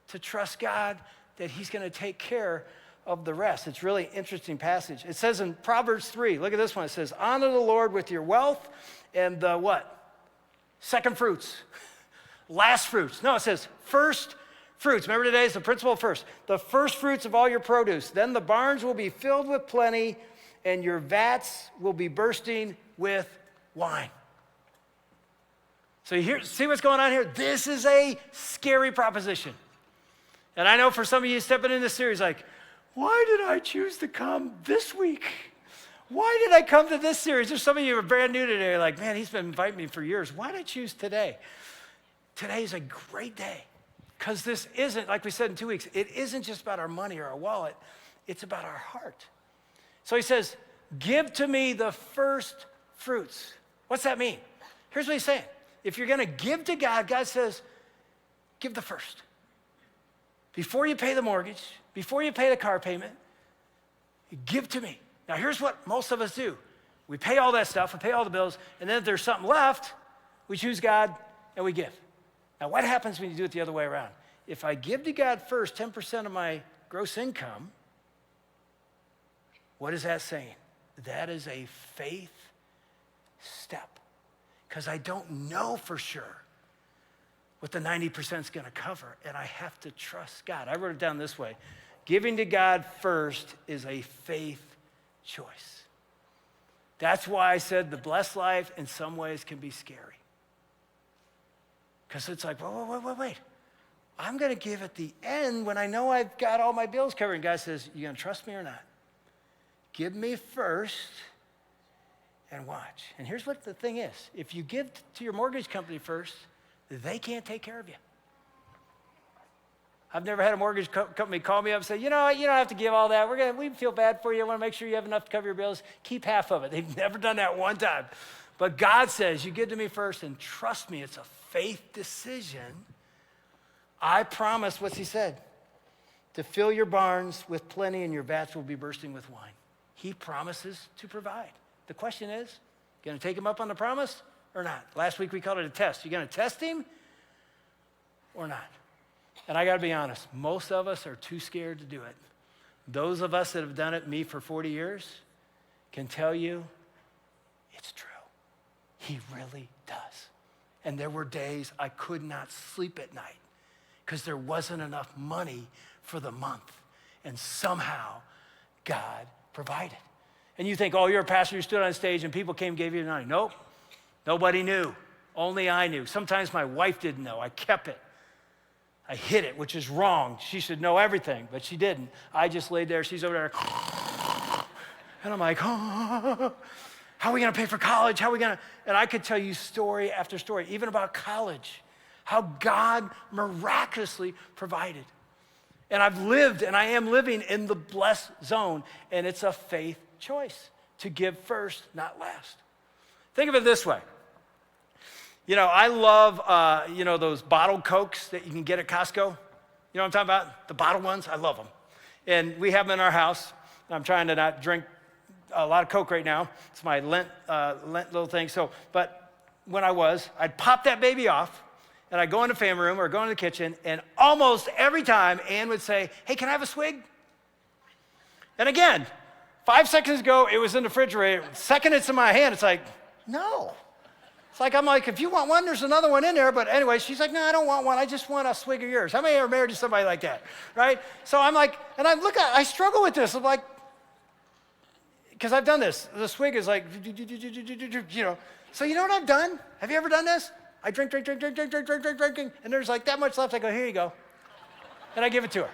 to trust God that he's going to take care of the rest. It's a really interesting passage. It says in Proverbs 3, look at this one. It says, honor the Lord with your wealth and the what? Second fruits, last fruits. No, it says first fruits. Remember today is the principle of first. The first fruits of all your produce. Then the barns will be filled with plenty and your vats will be bursting with wine. So see what's going on here? This is a scary proposition. And I know for some of you stepping in this series like, why did I choose to come this week? Why did I come to this series? There's some of you who are brand new today. You're like, man, he's been inviting me for years. Why did I choose today? Today is a great day because this isn't, like we said in 2 weeks, it isn't just about our money or our wallet. It's about our heart. So he says, give to me the first fruits. What's that mean? Here's what he's saying. If you're going to give to God, God says, give the first. Before you pay the mortgage, before you pay the car payment, give to me. Now, here's what most of us do. We pay all that stuff, we pay all the bills, and then if there's something left, we choose God and we give. Now, what happens when you do it the other way around? If I give to God first 10% of my gross income, what is that saying? That is a faith step. Because I don't know for sure what the 90% is going to cover, and I have to trust God. I wrote it down this way. Giving to God first is a faith choice. That's why I said the blessed life in some ways can be scary. Because it's like, wait. I'm going to give at the end when I know I've got all my bills covered. And God says, you going to trust me or not? Give me first and watch. And here's what the thing is. If you give to your mortgage company first, they can't take care of you. I've never had a mortgage company call me up and say, you know what, you don't have to give all that. We feel bad for you. I want to make sure you have enough to cover your bills. Keep half of it. They've never done that one time. But God says, you give to me first and trust me. It's a faith decision. I promise, what's he said? To fill your barns with plenty and your vats will be bursting with wine. He promises to provide. The question is, going to take him up on the promise or not? Last week we called it a test. You going to test him or not? And I got to be honest, most of us are too scared to do it. Those of us that have done it, me for 40 years, can tell you it's true. He really does. And there were days I could not sleep at night because there wasn't enough money for the month. And somehow God provided. And you think, oh, you're a pastor, you stood on stage and people came and gave you the money. Nope, nobody knew. Only I knew. Sometimes my wife didn't know. I kept it. I hid it, which is wrong. She should know everything, but she didn't. I just laid there. She's over there. And I'm like, oh, how are we going to pay for college? How are we going to? And I could tell you story after story, even about college, how God miraculously provided. And I've lived and I am living in the blessed zone, and it's a faith choice to give first, not last. Think of it this way. You know, I love, those bottled Cokes that you can get at Costco. You know what I'm talking about? The bottled ones, I love them. And we have them in our house. I'm trying to not drink a lot of Coke right now. It's my Lent little thing. But when I'd pop that baby off, and I'd go in the family room or go in the kitchen, and almost every time Ann would say, hey, can I have a swig? And again, 5 seconds ago, it was in the refrigerator. Second it's in my hand, it's like, no. It's like, I'm like, if you want one, there's another one in there. But anyway, she's like, no, I don't want one. I just want a swig of yours. How many are married to somebody like that, right? So I'm like, and I struggle with this. I'm like, because I've done this. The swig is like, you know. So you know what I've done? Have you ever done this? I drink, and there's like that much left. I go, here you go. And I give it to her.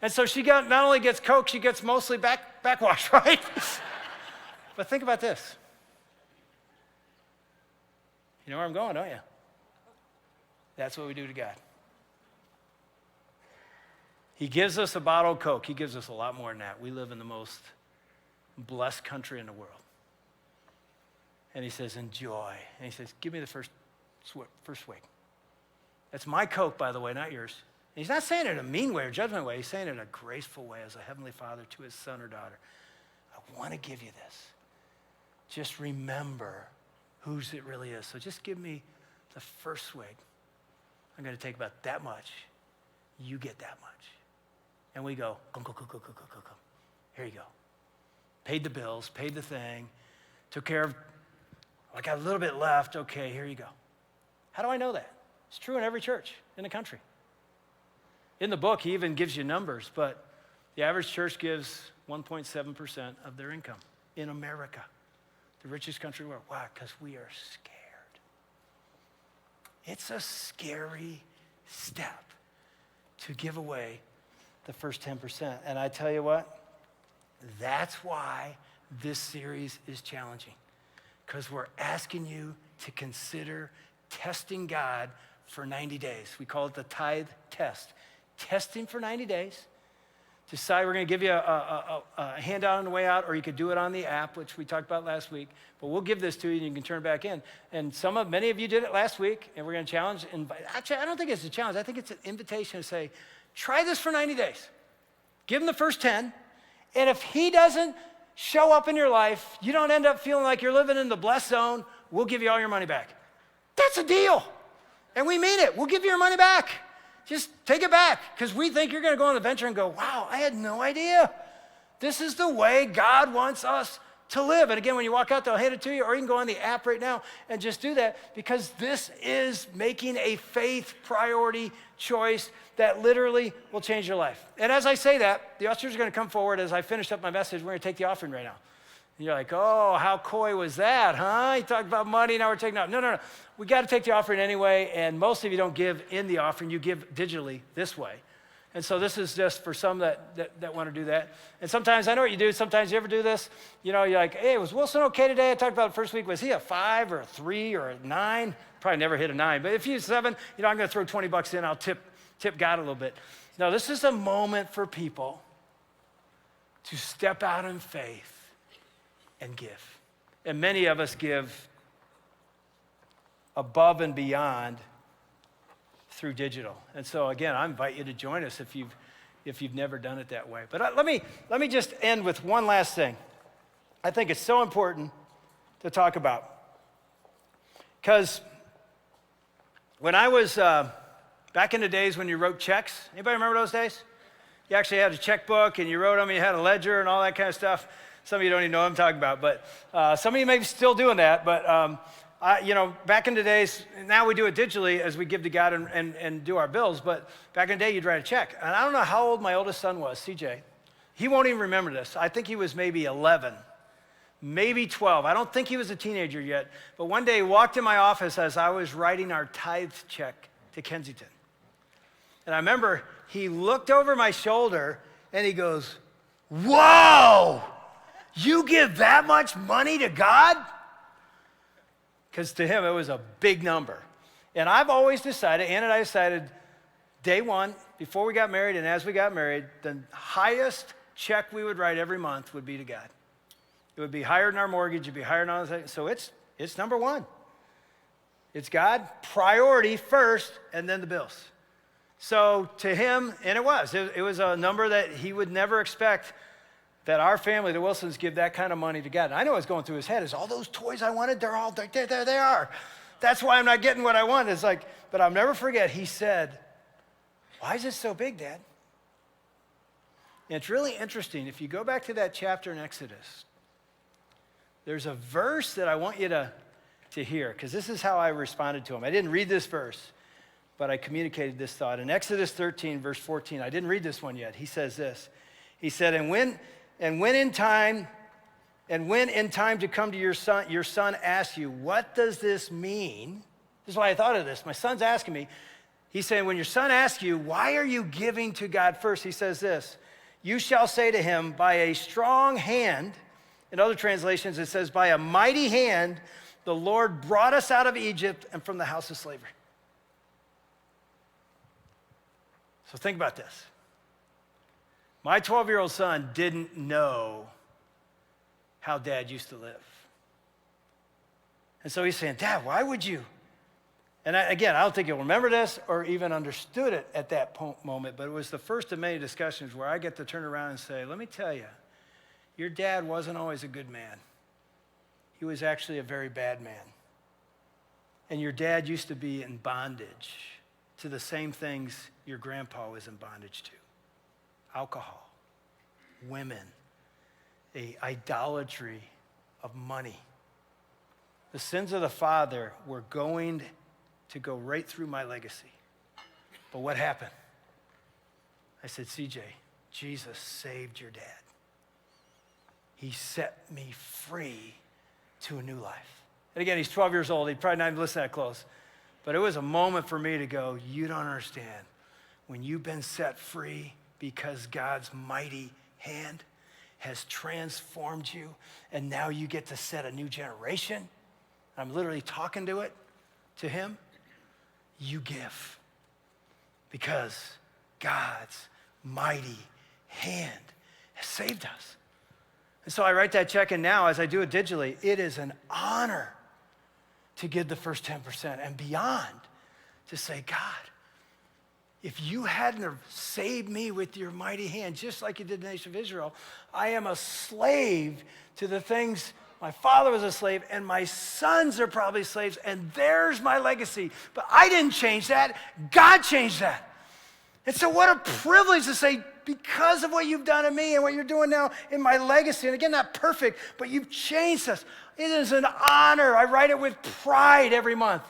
And so she not only gets Coke, she gets mostly backwash, right? But think about this. You know where I'm going, don't you? That's what we do to God. He gives us a bottle of Coke. He gives us a lot more than that. We live in the most blessed country in the world. And he says, enjoy. And he says, give me the first swig. That's my Coke, by the way, not yours. And he's not saying it in a mean way or judgment way. He's saying it in a graceful way as a heavenly father to his son or daughter. I want to give you this. Just remember whose it really is. So just give me the first swig. I'm going to take about that much. You get that much. And we go. Here you go. Paid the bills, paid the thing, took care of, I got a little bit left. Okay, here you go. How do I know that? It's true in every church in the country. In the book, he even gives you numbers, but the average church gives 1.7% of their income in America. The richest country in the world. Why? Because we are scared. It's a scary step to give away the first 10%. And I tell you what, that's why this series is challenging because we're asking you to consider testing God for 90 days. We call it the tithe test. Testing for 90 days. Decide we're going to give you a handout on the way out, or you could do it on the app, which we talked about last week. But we'll give this to you, and you can turn it back in. And many of you did it last week, and we're going to challenge. Actually, I don't think it's a challenge. I think it's an invitation to say, try this for 90 days. Give him the first 10, and if he doesn't show up in your life, you don't end up feeling like you're living in the blessed zone, we'll give you all your money back. That's a deal. And we mean it. We'll give you your money back. Just take it back, because we think you're going to go on an adventure and go, wow, I had no idea. This is the way God wants us to live. And again, when you walk out, they'll hand it to you, or you can go on the app right now and just do that, because this is making a faith priority choice that literally will change your life. And as I say that, the ushers are going to come forward as I finish up my message. We're going to take the offering right now. And you're like, oh, how coy was that, huh? You talked about money, now we're taking off. No. We got to take the offering anyway, and most of you don't give in the offering. You give digitally this way. And so this is just for some that want to do that. And sometimes, I know what you do. Sometimes you ever do this. You know, you're like, hey, was Wilson okay today? I talked about it first week. Was he a 5 or a 3 or a 9? Probably never hit a 9. But if he's 7, I'm going to throw $20 in. I'll tip God a little bit. No, this is a moment for people to step out in faith and give. And many of us give above and beyond through digital. And so again, I invite you to join us if you've never done it that way. But let me just end with one last thing. I think it's so important to talk about. Because when I was back in the days when you wrote checks, anybody remember those days? You actually had a checkbook and you wrote them, you had a ledger and all that kind of stuff. Some of you don't even know what I'm talking about, but some of you may be still doing that. But back in the days, now we do it digitally as we give to God and do our bills. But back in the day, you'd write a check. And I don't know how old my oldest son was, CJ. He won't even remember this. I think he was maybe 11, maybe 12. I don't think he was a teenager yet. But one day he walked in my office as I was writing our tithe check to Kensington. And I remember he looked over my shoulder and he goes, whoa! You give that much money to God? Because to him, it was a big number. And I've always decided, Ann and I decided, day one, before we got married and as we got married, the highest check we would write every month would be to God. It would be higher than our mortgage, it'd be higher than all that. So it's number one. It's God, priority first, and then the bills. So to him, and it was a number that he would never expect that our family, the Wilsons, give that kind of money to God. And I know what's going through his head is all those toys I wanted, they're all, there they are. That's why I'm not getting what I want. It's like, but I'll never forget, he said, why is it so big, Dad? And it's really interesting. If you go back to that chapter in Exodus, there's a verse that I want you to hear, because this is how I responded to him. I didn't read this verse, but I communicated this thought. In Exodus 13, verse 14, I didn't read this one yet. He says this. He said, and when in time to come to your son asks you, what does this mean? This is why I thought of this. My son's asking me. He's saying, when your son asks you, why are you giving to God first? He says this, you shall say to him, by a strong hand. In other translations, it says, by a mighty hand, the Lord brought us out of Egypt and from the house of slavery. So think about this. My 12-year-old son didn't know how Dad used to live. And so he's saying, Dad, why would you? And I don't think he'll remember this or even understood it at that moment, but it was the first of many discussions where I get to turn around and say, let me tell you, your dad wasn't always a good man. He was actually a very bad man. And your dad used to be in bondage to the same things your grandpa was in bondage to. Alcohol, women, a idolatry of money. The sins of the father were going to go right through my legacy. But what happened? I said, CJ, Jesus saved your dad. He set me free to a new life. And again, he's 12 years old. He'd probably not even listen that close. But it was a moment for me to go, you don't understand. When you've been set free because God's mighty hand, has transformed you, and now you get to set a new generation. I'm literally talking to him. You give, because God's mighty hand has saved us. And so I write that check in now as I do it digitally. It is an honor to give the first 10% and beyond, to say, God, if you hadn't have saved me with your mighty hand, just like you did the nation of Israel, I am a slave to the things. My father was a slave, and my sons are probably slaves, and there's my legacy. But I didn't change that. God changed that. And so what a privilege to say, because of what you've done to me and what you're doing now in my legacy, and again, not perfect, but you've changed us. It is an honor. I write it with pride every month.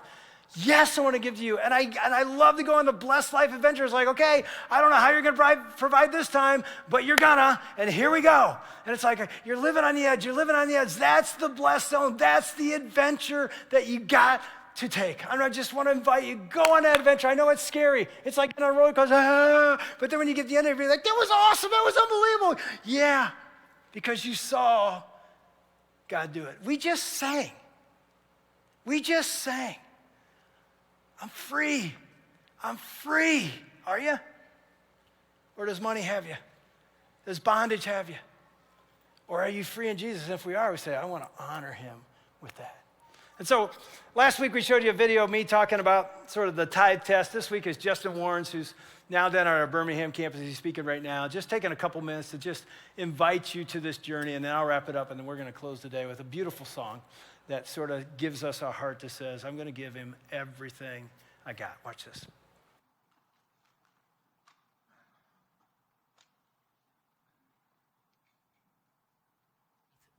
Yes, I want to give to you. And I love to go on the Blessed Life adventure. It's like, okay, I don't know how you're going to provide this time, but you're gonna, and here we go. And it's like, you're living on the edge. You're living on the edge. That's the blessed zone. That's the adventure that you got to take. I just want to invite you, go on that adventure. I know it's scary. It's like on a roller coaster, but then when you get to the end of it, you're like, that was awesome. That was unbelievable. Yeah, because you saw God do it. We just sang. I'm free. I'm free. Are you? Or does money have you? Does bondage have you? Or are you free in Jesus? And if we are, we say, I want to honor him with that. And so last week we showed you a video of me talking about sort of the tithe test. This week is Justin Warrens, who's now down at our Birmingham campus. He's speaking right now. Just taking a couple minutes to just invite you to this journey, and then I'll wrap it up, and then we're going to close the day with a beautiful song that sort of gives us a heart that says, I'm going to give him everything I got. Watch this.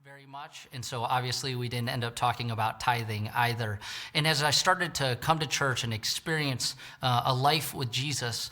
Very much. And so obviously we didn't end up talking about tithing either. And as I started to come to church and experience a life with Jesus,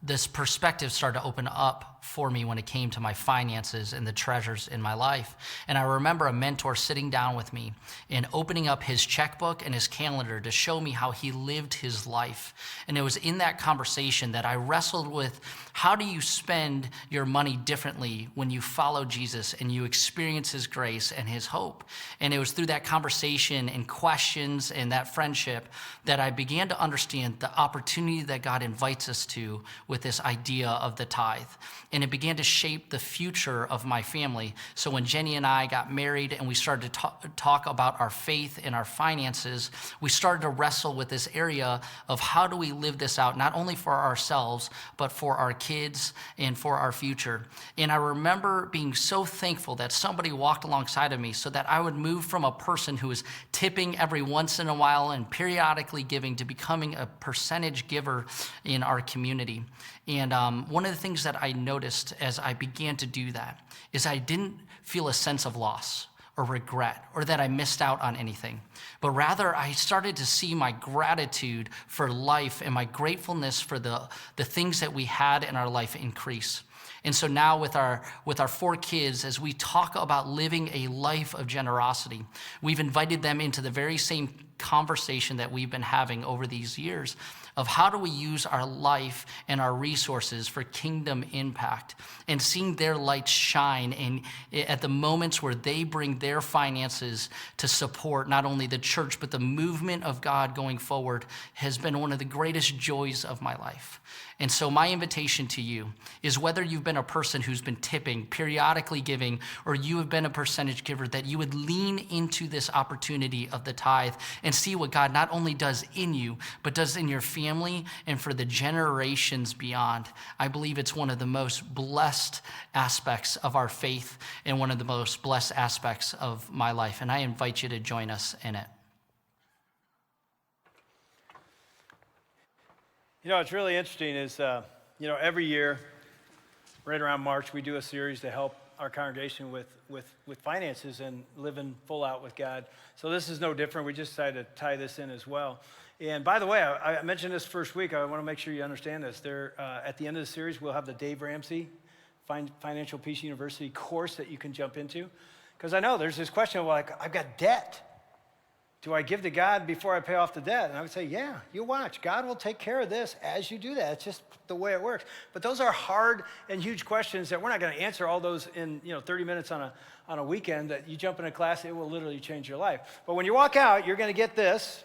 this perspective started to open up for me when it came to my finances and the treasures in my life. And I remember a mentor sitting down with me and opening up his checkbook and his calendar to show me how he lived his life. And it was in that conversation that I wrestled with, how do you spend your money differently when you follow Jesus and you experience his grace and his hope? And it was through that conversation and questions and that friendship that I began to understand the opportunity that God invites us to with this idea of the tithe. And it began to shape the future of my family. So when Jenny and I got married and we started to talk about our faith and our finances, we started to wrestle with this area of how do we live this out, not only for ourselves, but for our kids and for our future. And I remember being so thankful that somebody walked alongside of me so that I would move from a person who was tipping every once in a while and periodically giving to becoming a percentage giver in our community. And one of the things that I noticed as I began to do that is I didn't feel a sense of loss or regret or that I missed out on anything, but rather I started to see my gratitude for life and my gratefulness for the things that we had in our life increase. And so now with our 4 kids, as we talk about living a life of generosity, we've invited them into the very same conversation that we've been having over these years of how do we use our life and our resources for kingdom impact, and seeing their lights shine at the moments where they bring their finances to support not only the church, but the movement of God going forward has been one of the greatest joys of my life. And so my invitation to you is, whether you've been a person who's been tipping, periodically giving, or you have been a percentage giver, that you would lean into this opportunity of the tithe and see what God not only does in you, but does in your family and for the generations beyond. I believe it's one of the most blessed aspects of our faith and one of the most blessed aspects of my life. And I invite you to join us in it.
You know, what's really interesting is, every year, right around March, we do a series to help our congregation with finances and living full out with God. So this is no different. We just decided to tie this in as well. And by the way, I mentioned this first week. I want to make sure you understand this. At the end of the series, we'll have the Dave Ramsey Financial Peace University course that you can jump into. Because I know there's this question of, like, I've got debt. Do I give to God before I pay off the debt? And I would say, yeah, you watch. God will take care of this as you do that. It's just the way it works. But those are hard and huge questions that we're not going to answer all those in 30 minutes on a weekend. That you jump in a class, it will literally change your life. But when you walk out, you're going to get this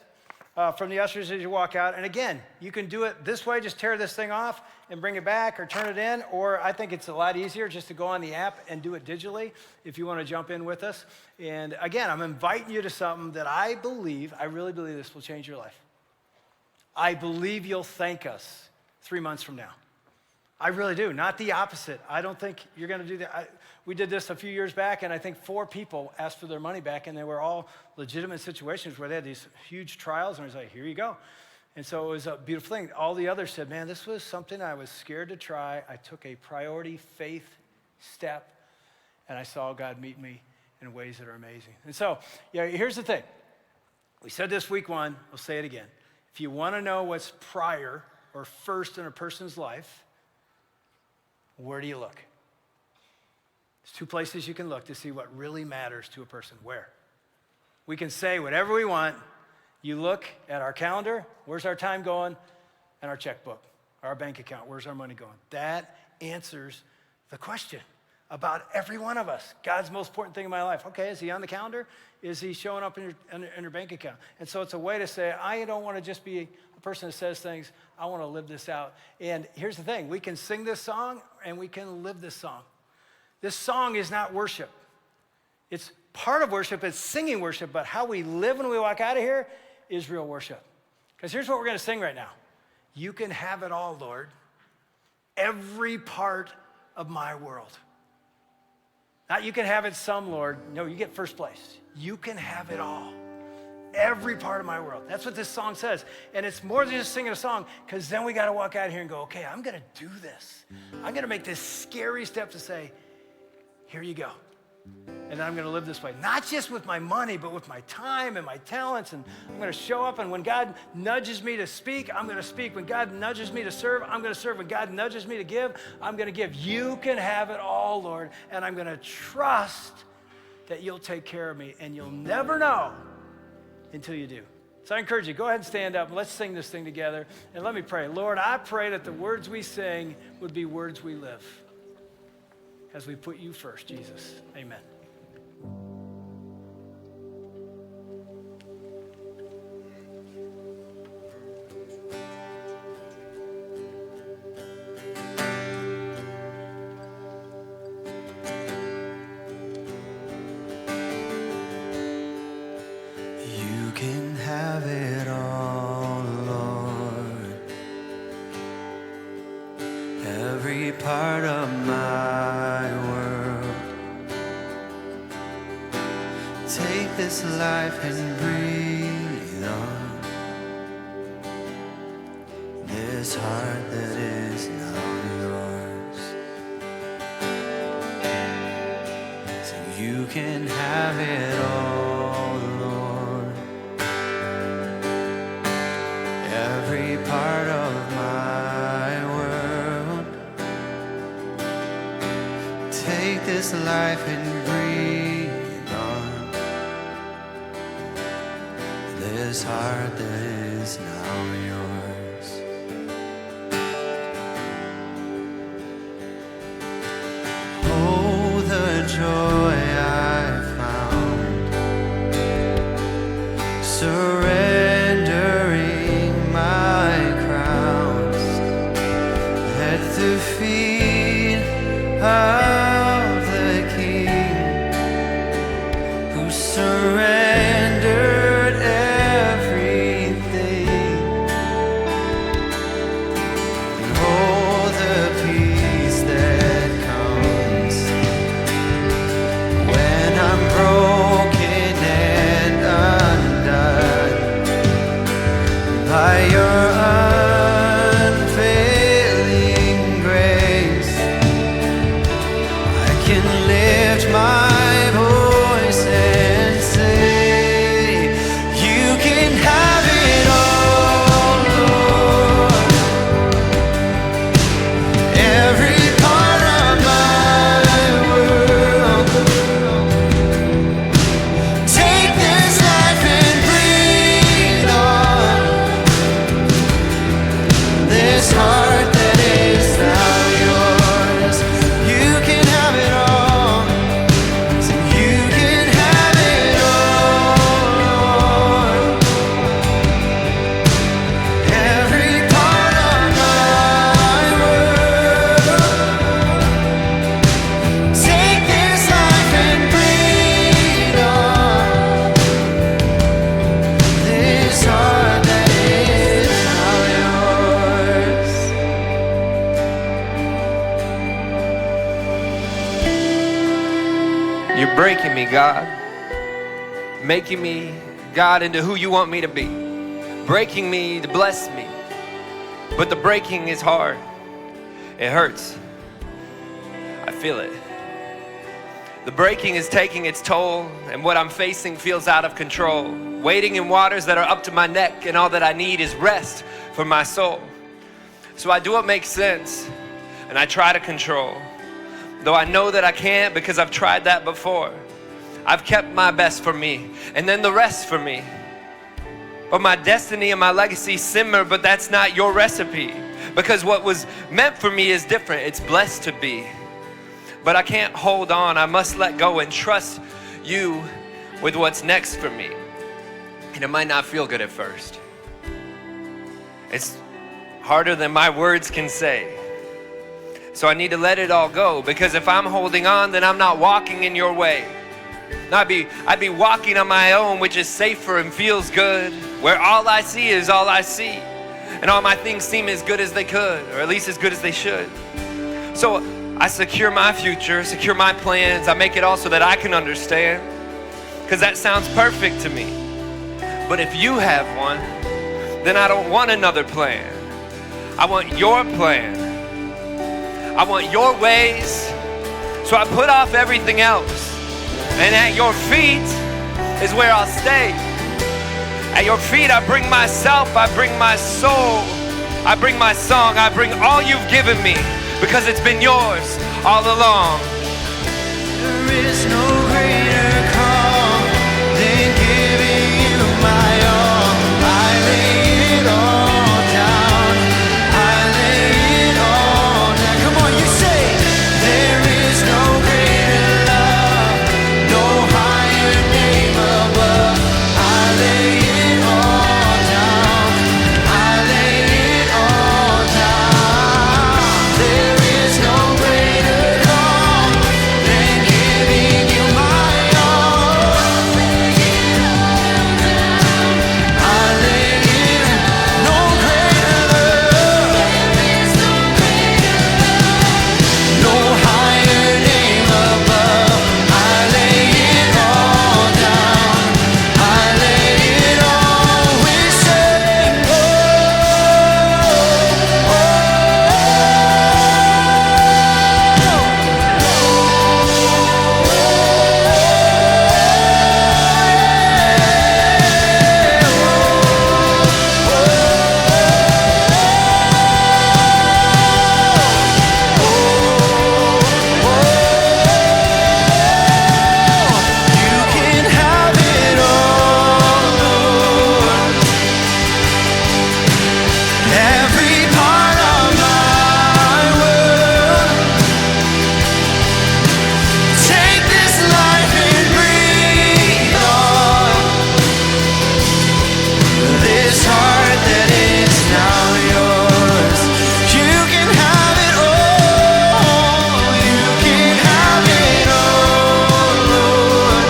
from the ushers as you walk out. And again, you can do it this way, just tear this thing off and bring it back or turn it in. Or I think it's a lot easier just to go on the app and do it digitally if you want to jump in with us. And again, I'm inviting you to something that I really believe this will change your life. I believe you'll thank us 3 months from now. I really do, not the opposite. I don't think you're going to do that. We did this a few years back, and I think 4 people asked for their money back, and they were all legitimate situations where they had these huge trials, and I was like, here you go. And so it was a beautiful thing. All the others said, man, this was something I was scared to try. I took a priority faith step, and I saw God meet me in ways that are amazing. And so, here's the thing. We said this week 1, we'll say it again. If you want to know what's prior or first in a person's life, where do you look? There's 2 places you can look to see what really matters to a person. Where? We can say whatever we want. You look at our calendar, where's our time going? And our checkbook, our bank account, where's our money going? That answers the question about every one of us. God's most important thing in my life. Okay, is he on the calendar? Is he showing up in your bank account? And so it's a way to say, I don't want to just be a person that says things. I want to live this out. And here's the thing. We can sing this song and we can live this song. This song is not worship. It's part of worship. It's singing worship. But how we live when we walk out of here is real worship. Because here's what we're going to sing right now. You can have it all, Lord. Every part of my world. Not you can have it some, Lord. No, you get first place. You can have it all. Every part of my world. That's what this song says. And it's more than just singing a song, because then we got to walk out here and go, okay, I'm going to do this. I'm going to make this scary step to say, here you go. And I'm going to live this way. Not just with my money, but with my time and my talents. And I'm going to show up. And when God nudges me to speak, I'm going to speak. When God nudges me to serve, I'm going to serve. When God nudges me to give, I'm going to give. You can have it all, Lord. And I'm going to trust that you'll take care of me. And you'll never know until you do. So I encourage you, go ahead and stand up. Let's sing this thing together. And let me pray. Lord, I pray that the words we sing would be words we live. As we put you first, Jesus. Amen.
You can have it all, Lord. Every part of my world. Take this life and breathe on this heart that is now yours. So you can have it all, Lord. Every part of my world. Take this life and breathe on this heart that is now yours. Oh, the joy I found surrendering my crowns at the feet of the King who surrendered everything. And oh, the peace that comes when I'm broken and undone by your unfailing grace.
You're breaking me, God. Making me, God, into who you want me to be. Breaking me to bless me. But the breaking is hard. It hurts. I feel it. The breaking is taking its toll, and what I'm facing feels out of control. Wading in waters that are up to my neck, and all that I need is rest for my soul. So I do what makes sense, and I try to control. Though I know that I can't because I've tried that before. I've kept my best for me, and then the rest for me. But my destiny and my legacy simmer, but that's not your recipe. Because what was meant for me is different. It's blessed to be. But I can't hold on. I must let go and trust you with what's next for me. And it might not feel good at first. It's harder than my words can say. So I need to let it all go, because if I'm holding on, then I'm not walking in your way. No, I'd be walking on my own, which is safer and feels good, where all I see is all I see. And all my things seem as good as they could, or at least as good as they should. So I secure my future, secure my plans. I make it all so that I can understand, because that sounds perfect to me. But if you have one, then I don't want another plan. I want your plan. I want your ways. So I put off everything else. And at your feet is where I'll stay. At your feet I bring myself, I bring my soul, I bring my song, I bring all you've given me, because it's been yours all along.
There is no greater call than giving you my all. I lay it all down. I lay it all down. Come on, you say, there is no greater love, no higher name above. I lay it all down. I lay it all down. There is no greater call than giving you my all. I lay it, no greater love, no higher name above. I lay it all down. I lay it all. We say, you can have it all, Lord. Every part of my world. Take this life and breathe on this heart that is now yours. You can have it all. You can have it all, Lord.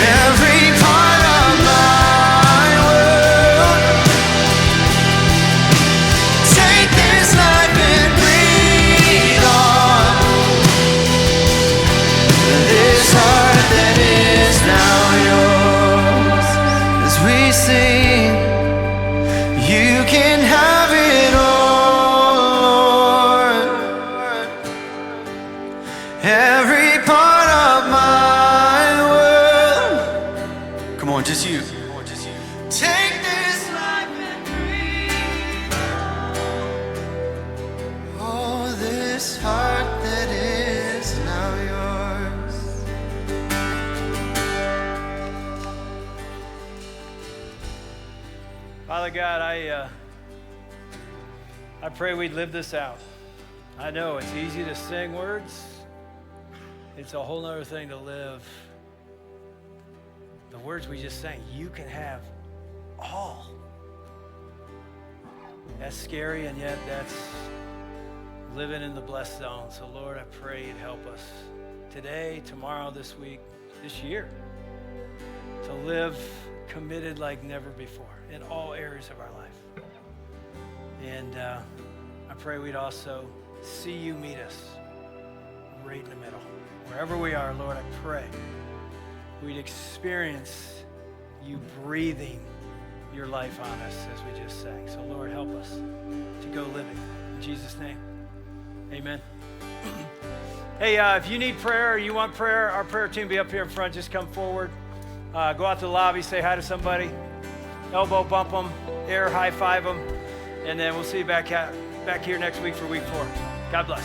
Every part of my world. Take this life and breathe on this heart that is now yours. As we sing, you can have it all, Lord. Every part of my world. Come on, just you. Take this life and breathe. Oh, this heart that is now yours.
Father God, I pray we'd live this out. I know it's easy to sing words. It's a whole other thing to live. The words we just sang, you can have all. That's scary, and yet that's living in the blessed zone. So Lord, I pray you'd help us today, tomorrow, this week, this year, to live committed like never before in all areas of our life. And I pray we'd also see you meet us right in the middle. Wherever we are, Lord, I pray we'd experience you breathing your life on us as we just sang. So, Lord, help us to go living. In Jesus' name, amen. Hey, if you need prayer or you want prayer, our prayer team will be up here in front. Just come forward. Go out to the lobby, say hi to somebody. Elbow bump them, air high five them, and then we'll see you back here next week for week 4. God bless.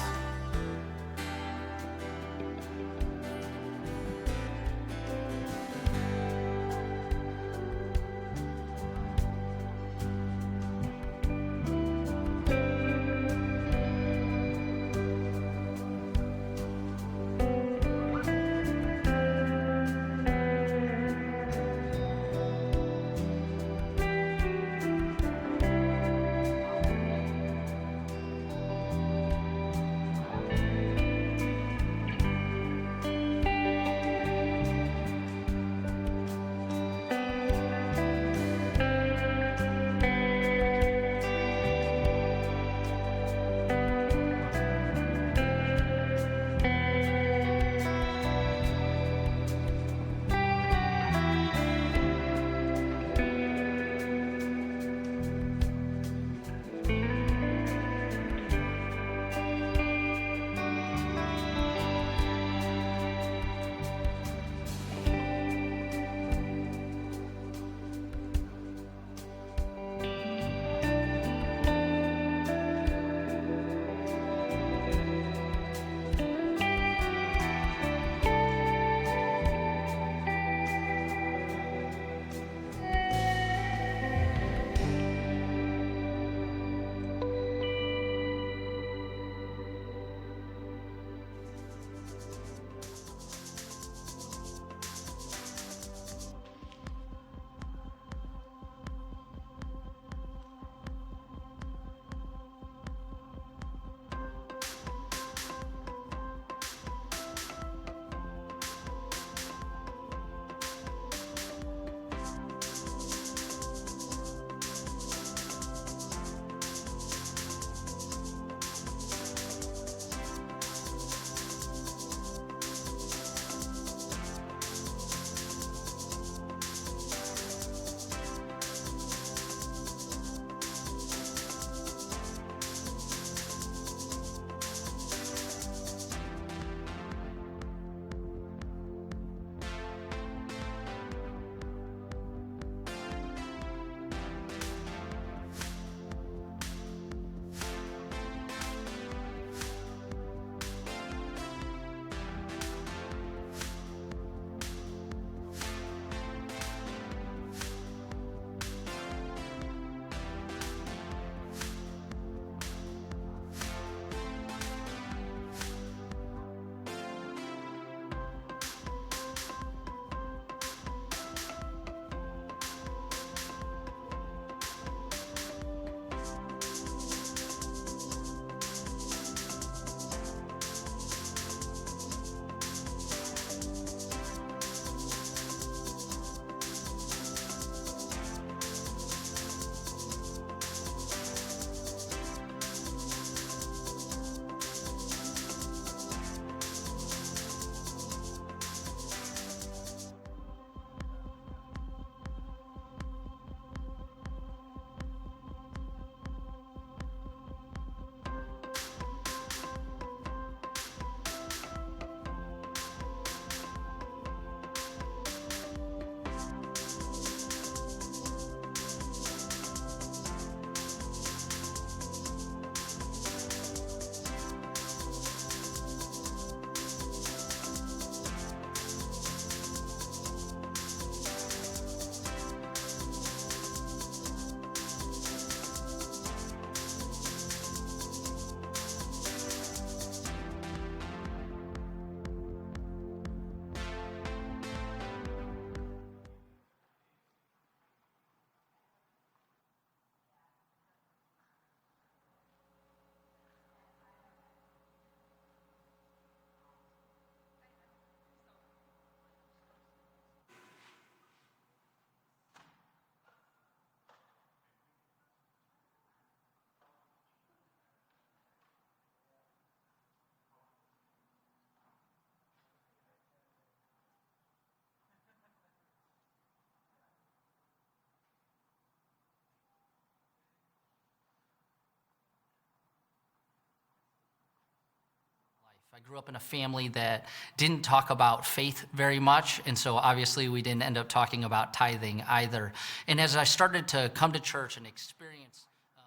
I grew up in a family that didn't talk about faith very much, and so obviously we didn't end up talking about tithing either. And as I started to come to church and experience a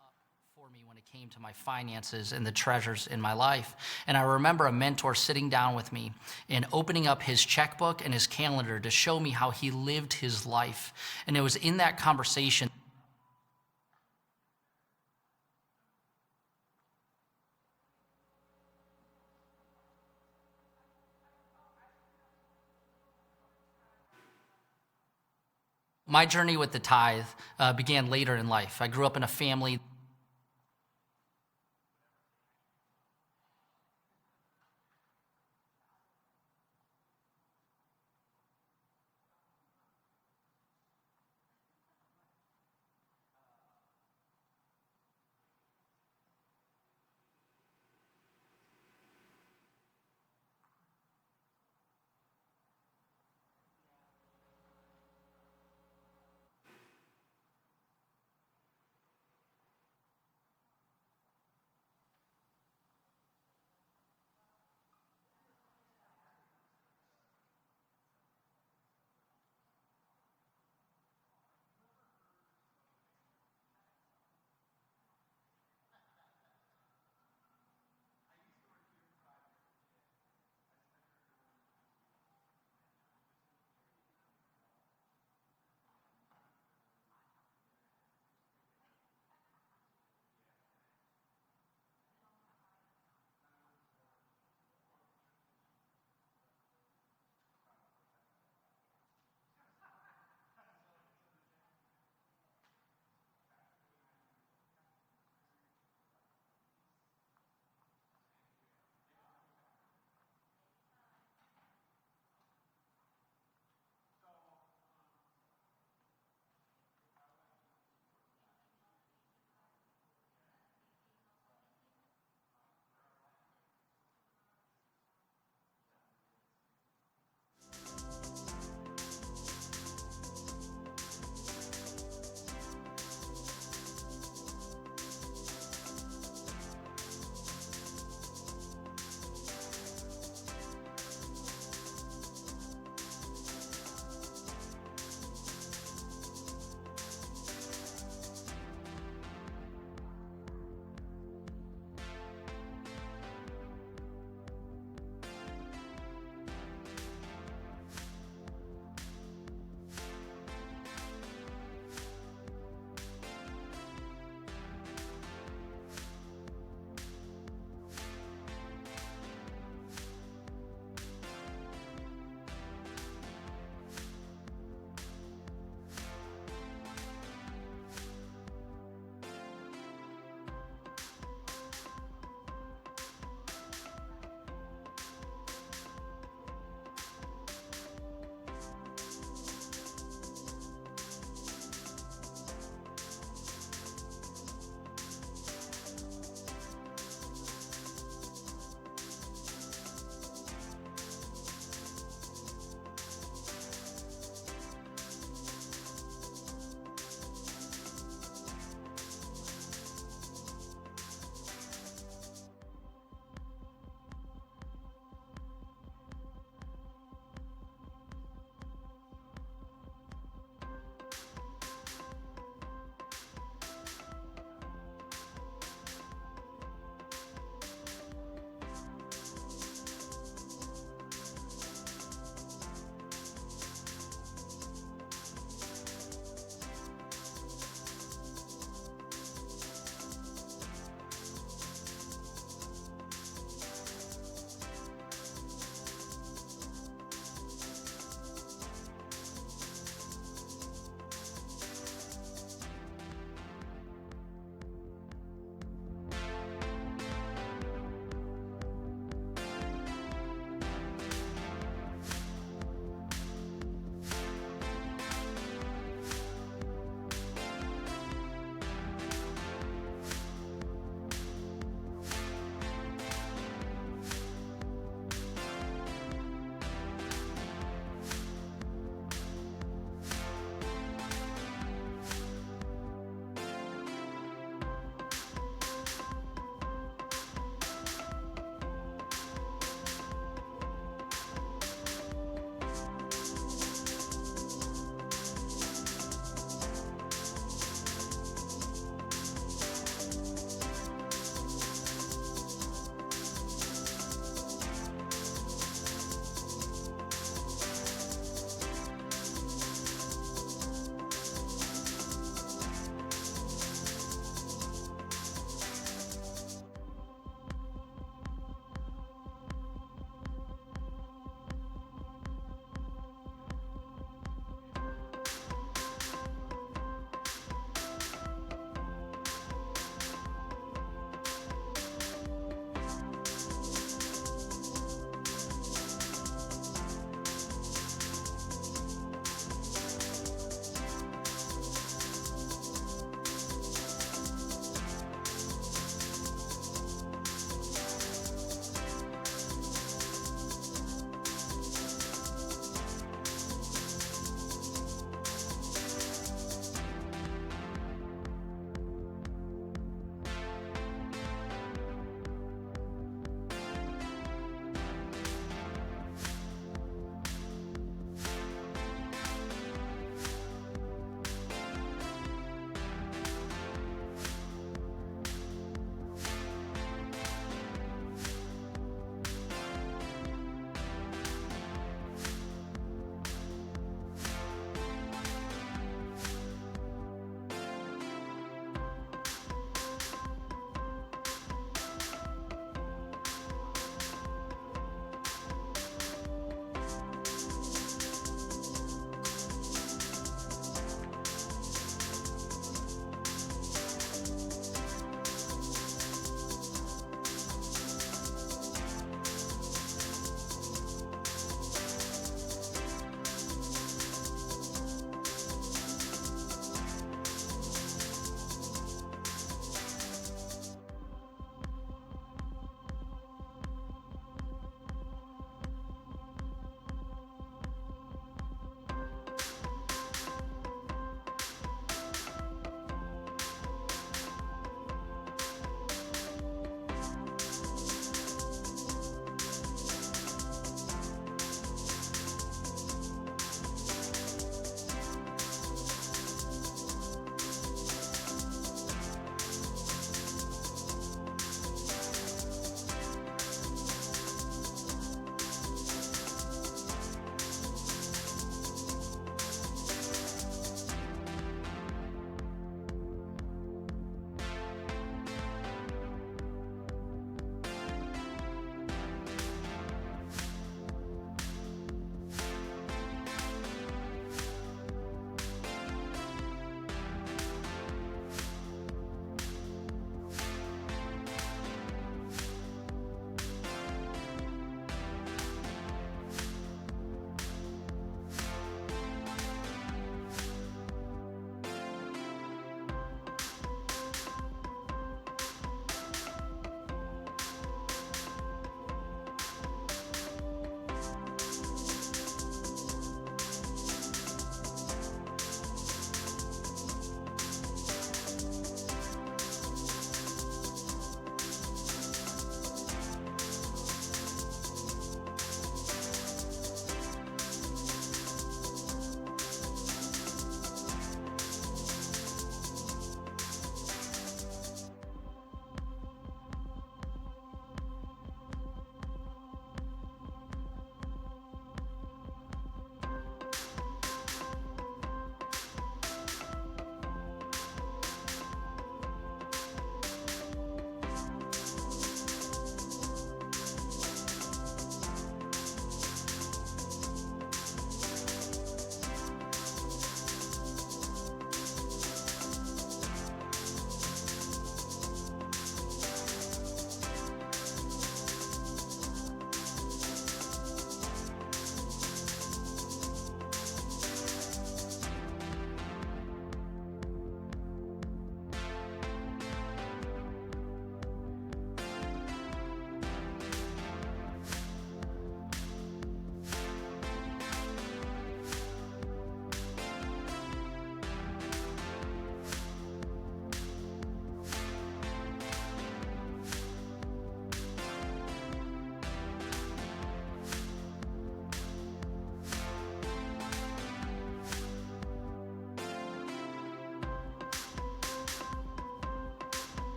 life for me when it came to my finances and the treasures in my life. And I remember a mentor sitting down with me and opening up his checkbook and his calendar to show me how he lived his life. And it was in that conversation my journey with the tithe began later in life. I grew up in a family